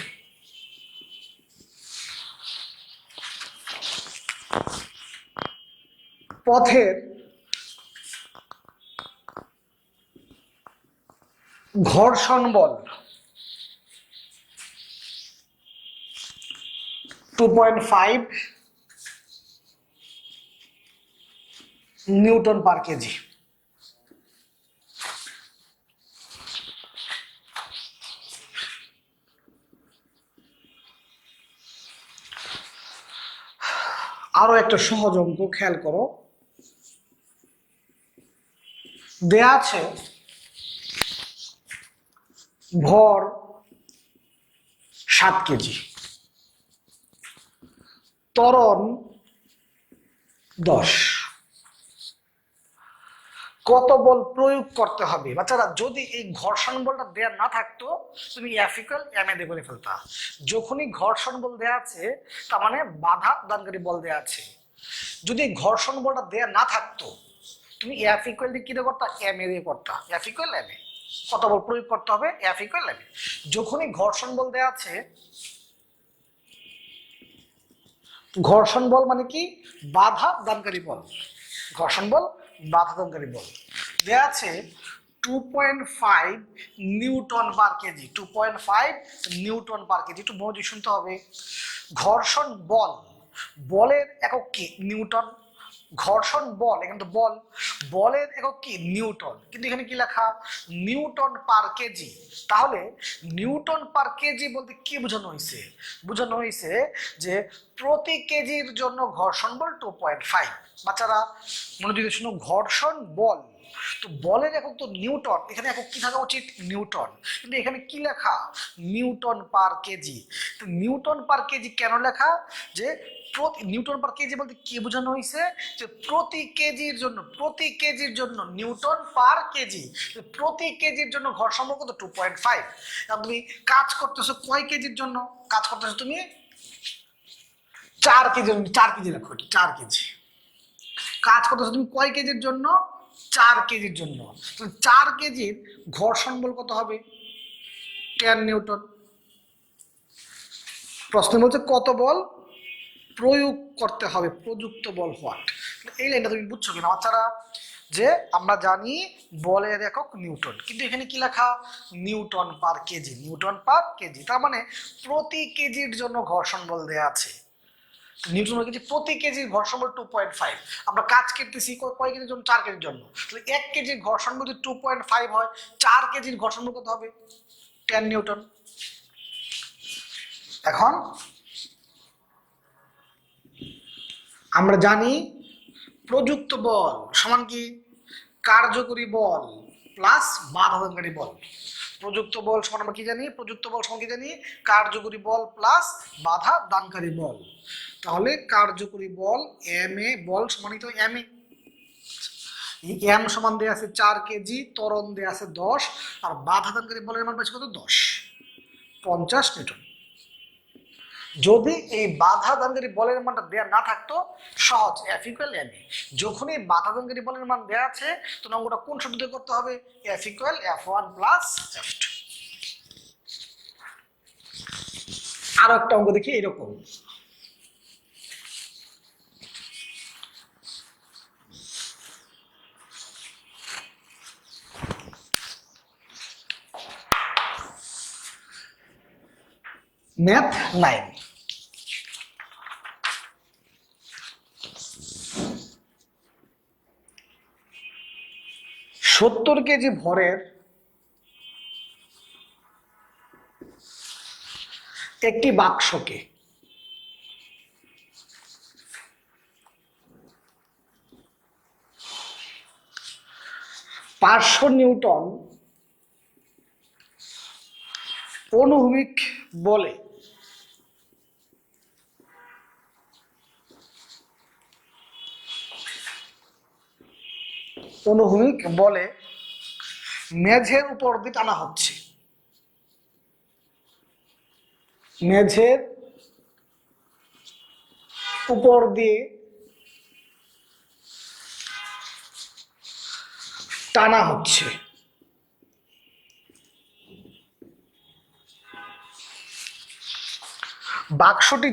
Speaker 1: পথের ঘর্ষণ বল 2.5 N/kg। আরো একটা সহজ অঙ্ক খেয়াল করো, দেয়া আছে ভর 7 কেজি, ত্বরণ 10। কত বল প্রয়োগ করতে হবে? বাচ্চারা যদি এই ঘর্ষণ বলটা দেয়া না থাকতো তুমি এফ ইকুয়াল এম এ দিয়ে বলে ফেলতা। যখনই ঘর্ষণ বল দেয়া আছে তার মানে বাধা দানকারী বল দেয়া আছে। যদি ঘর্ষণ বলটা দেয়া না থাকতো তুমি এফ ইকুয়াল দিয়ে কি দিয়ে করতা? এম এ দিয়ে করতা। এফ ইকুয়াল এম এ। কত বল প্রয়োগ করতে হবে? এফ ইকুয়াল এম এ। যখনই ঘর্ষণ বল দেয়া আছে, ঘর্ষণ বল মানে কি? বাধা দানকারী বল। ঘর্ষণ বল বাধা দানকারী বল দেয়া আছে 2.5 নিউটন পার কেজি। 2.5 নিউটন পার কেজি। একটু মনোযোগ শুনতে হবে। ঘর্ষণ বল, বলের একক কি? নিউটন। ঘর্ষণ বল, এখানে তো বল, বলের একক কি? নিউটন। কিন্তু এখানে কি লেখা? নিউটন পার কেজি। তাহলে নিউটন পার কেজি বলতে কি বোঝানো হয়েছে? বোঝানো হয়েছে যে প্রতি কেজির জন্য ঘর্ষণ বল 2.5। বাচ্চারা মনোযোগ দিয়ে শুনো, ঘর্ষণ বল, তো বলের একক তো নিউটন, এখানে একক কি থাকা উচিত? নিউটন। কিন্তু এখানে কি লেখা? নিউটন পার কেজি। তো নিউটন পার কেজি কেন লেখা? যে নিউটন পার কেজি বলতে কি বোঝানো হয়েছে? যে প্রতি কেজির জন্য, প্রতি কেজির জন্য নিউটন পার কেজি, প্রতি কেজির জন্য ঘর্ষণ বল কত? 2.5। এখন তুমি কাজ করতেছো কয় কেজির জন্য? কাজ করতেছো তুমি 4 কেজি। 4 কেজি রাখো, 4 কেজি কাজ করতেছো তুমি কয় কেজির জন্য? 4 কেজির জন্য। 4 কেজির ঘর্ষণ বল কত হবে? 10 নিউটন। প্রশ্ন বলছে কত বল প্রয়োগ করতে হবে? প্রযুক্ত বল হোয়াট? এই লাইনটা তুমি বুঝছো কিনা বাচ্চারা? যে আমরা জানি বলের একক নিউটন, কিন্তু এখানে কি লেখা? নিউটন পার কেজি। নিউটন পার কেজি, তার মানে প্রতি কেজির জন্য ঘর্ষণ বল দেয়া আছে। নিউটন কেজি, প্রতি কেজির ঘর্ষণ বল 2.5। আমরা কাজ করতেছি কয় কেজির জন্য? 4 কেজির জন্য। তাহলে 1 কেজির ঘর্ষণ বল 2.5 হয়, 4 কেজির ঘর্ষণ বল কত হবে? 10 নিউটন। এখন আমরা জানি প্রযুক্ত বল সমান কি? কার্যকরী বল প্লাস বাধা দানকারী বল। প্রযুক্ত বল সমান আমরা কি জানি? প্রযুক্ত বল সমান কি জানি? কার্যকরী বল প্লাস বাধা দানকারী বল। তাহলে কার্যকরী বল M A, ball সমানিত M A. M সমান দেয়া আছে 4 কেজি, ত্বরণ দেয়া আছে 10, আর বাধা দানকারী বলের মান পাচ্ছি কত? 10, 50 নিউটন। যদি এই বাধা দানকারী বলের মানটা দেয়া না থাকতো, সহজ, এফ ইকুয়াল এম এ। যখনই বাধা দানকারী বলের মান দেয়া আছে তখন অঙ্কটা কোন সূত্র দিয়ে করতে হবে? F equal F1 plus F2। আরো একটা অঙ্ক দেখি এরকম। ম্যাথ 9। সত্তর কেজি ভরের একটি বাক্সকে 500 নিউটন অনুভূমিক বলে মেঝের উপর দিয়ে টানা হচ্ছে। মেঝের উপর দিয়ে টানা হচ্ছে। বাক্সটি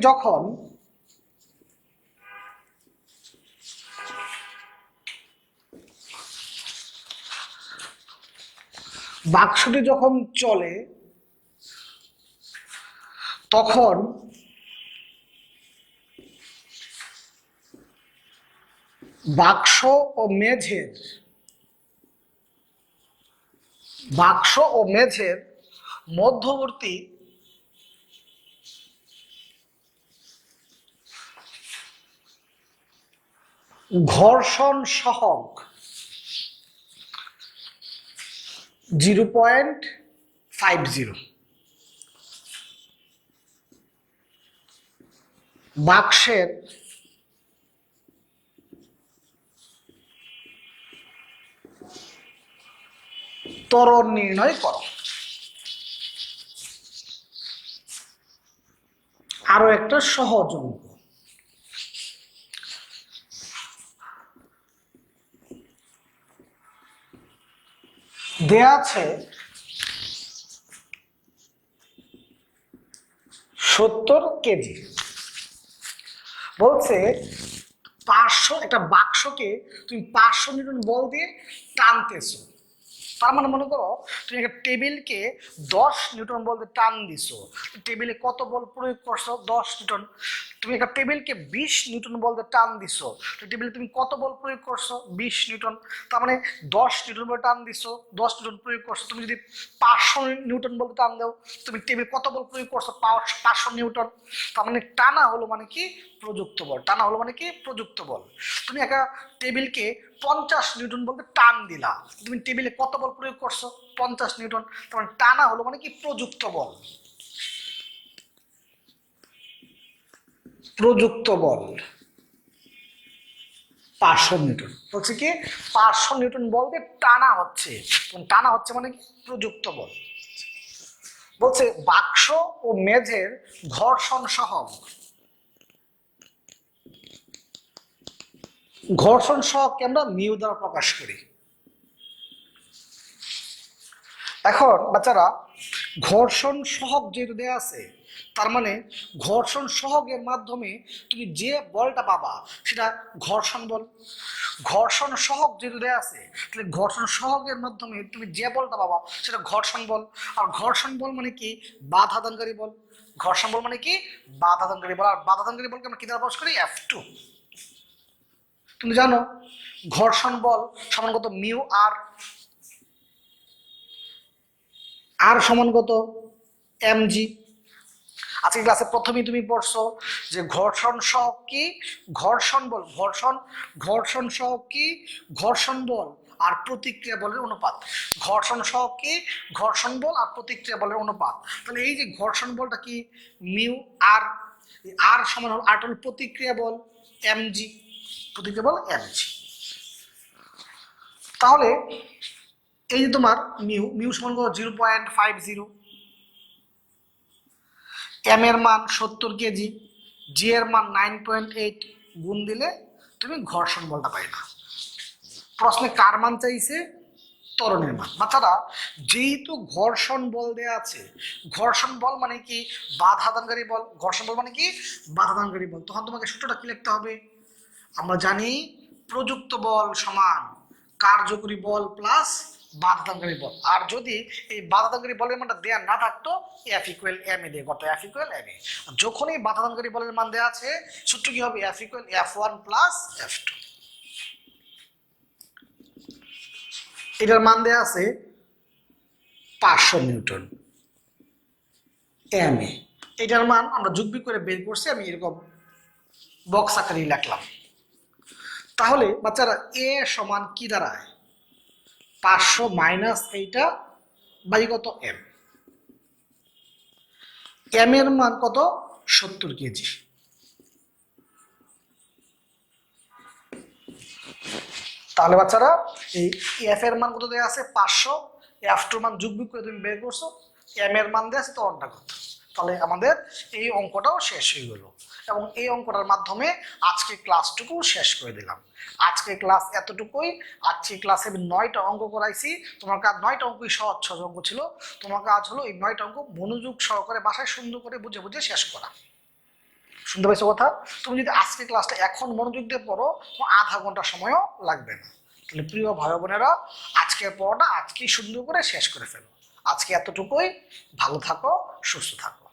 Speaker 1: যখন চলে তখন বাক্স ও মেঝের মধ্যবর্তী ঘর্ষণ সহগ 0.5 50 বাক্সের ত্বরণ নির্ণয় করো। আরো একটা সহজ অঙ্ক, দেয়া আছে 70 কেজি, বলছে 500 একটা বাক্সকে তুমি 500 নিউটন বল দিয়ে টানতেছো। তার মানে মনে করো তুমি একটা টেবিলকে 10 নিউটন বল দিয়ে টান দিছো, টেবিলে কত বল প্রয়োগ করছো? 10 নিউটন। তুমি একটা টেবিলকে 20 নিউটন বল দিয়ে টান দিছো, টেবিলে তুমি কত বল প্রয়োগ করছো? 20 নিউটন। তার মানে 10 নিউটন বল টান দিছো, 10 নিউটন প্রয়োগ করছো। তুমি যদি 500 নিউটন বল টান দাও, তুমি টেবিল কত বল প্রয়োগ করছো? 500 নিউটন। তার মানে টানা হলো মানে কি? প্রযুক্ত বল। টানা হলো মানে কি? প্রযুক্ত বল। তুমি একটা টেবিলকে 50 নিউটন বলতে টান দিলা, তুমি টেবিলে কত বল প্রয়োগ করছো? 50 নিউটন। তার মানে টানা হলো মানে কি? প্রযুক্ত বল। প্রযুক্ত বল 500 নিউটন। বলছে কি 500 নিউটন বল দিয়ে টানা হচ্ছে, টানা হচ্ছে মানে কি? প্রযুক্ত বল। বলছে বাক্স ও মেঝের ঘর্ষণ সহগ, ঘর্ষণ সহগকে আমরা মিউ দ্বারা প্রকাশ করি। এখন বাচ্চারা ঘর্ষণ সহগ যেহেতু দেওয়া আছে, তার মানে ঘর্ষণ সহগের মাধ্যমে তুমি যে বলটা পাবা সেটা ঘর্ষণ বল। ঘর্ষণ সহগ যেহেতু দেওয়া আছে, তাহলে ঘর্ষণ সহগের মাধ্যমে তুমি যে বলটা পাবা সেটা ঘর্ষণ বল। আর ঘর্ষণ বল মানে কি? বাধা দানকারী বল। ঘর্ষণ বল মানে কি? বাধা দানকারী বল। আর বাধা দানকারী বলকে আমরা কি দ্বারা প্রকাশ করি? F2। তুমি জানো ঘর্ষণ বল সমান কত? মিউ আর। আর সমান কত? mg। আজকে ক্লাসে প্রথমেই তুমি পড়ছো যে ঘর্ষণ সহগ কি? ঘর্ষণ বল। ঘর্ষণ সহগ কি? ঘর্ষণ বল আর প্রতিক্রিয়া বলের অনুপাত। ঘর্ষণ সহগ কি? ঘর্ষণ বল আর প্রতিক্রিয়া বলের অনুপাত। তাহলে এই যে ঘর্ষণ বলটা কি? মিউ আর। আর সমান হল, আর হল প্রতিক্রিয়া বল mg। প্রতিক্রিয়া বল mg। তাহলে এই যে তোমার মিউ সমান কত? 0.50। এম এর মান 70 কেজি, জি এর মান 9.8, গুণ দিলে তুমি ঘর্ষণ বলটা পাইবা। প্রশ্নে কার মান চাইছে? ত্বরণের মান। বাচ্চারা যেহেতু ঘর্ষণ বল দেয়া আছে, ঘর্ষণ বল মানে কি? বাধা দানকারী বল। ঘর্ষণ বল মানে কি? বাধা দানকারী বল। তখন তোমাকে সূত্রটা কি লিখতে হবে? আমরা জানি প্রযুক্ত বল সমান কার্যকরী বল প্লাস বাধাদানকারী বল। আর যদি এই বাধাদানকারী বলের মানটা দেয়া না থাকতো, F ইকুয়াল এম এ দিয়ে, কত? F ইকুয়াল এম এ। যখনই বাধাদানকারী বলের মান দেয়া আছে, সূত্র কি হবে? F equal F1 plus F2। এটার মান দেয়া আছে 500 নিউটন এম এ। এটার মান আমরা যুগ্ম করে বের করছি, আমি এরকম বক্স আকারে লিখলাম। তাহলে বাচ্চারা এ সমান কি দাঁড়ায়? 500 মাইনাস এইটা বাই কত? এম। এম এর মান কত? 70 কেজি। তাহলে বাচ্চারা এই এফ এর মান কত দেওয়া আছে? 500। F2 মান যুগ বিয়োগ করে তুমি বের করছো, এম এর মান দেওয়া আছে ত্বরণটা কত। তাহলে আমাদের এই অঙ্কটাও শেষ হয়ে গেল, এবং এই অঙ্কটার মাধ্যমে আজকে ক্লাসটুকু শেষ করে দিলাম। আজকে ক্লাস এতটুকুই। আজকে ক্লাসে 9টা অঙ্ক করাইছি। তোমার কাজ 9টা অঙ্কই সহজ সহজ অঙ্ক ছিল। তোমার কাজ হলো এই 9টা অঙ্ক মনোযোগ সহকারে বাসায় সুন্দর করে বুঝে বুঝে শেষ করা। শুনতে পাইছো কথা? তুমি যদি আজকে ক্লাসটা এখন মনোযোগ দিয়ে পড়ো, তোমার আধা ঘন্টা সময়ও লাগবে না। তাহলে প্রিয় ভাই বোনেরা, আজকের পড়াটা আজকেই সুন্দর করে শেষ করে ফেলো। আজকে এতটুকুই। ভালো থাকো, সুস্থ থাকো।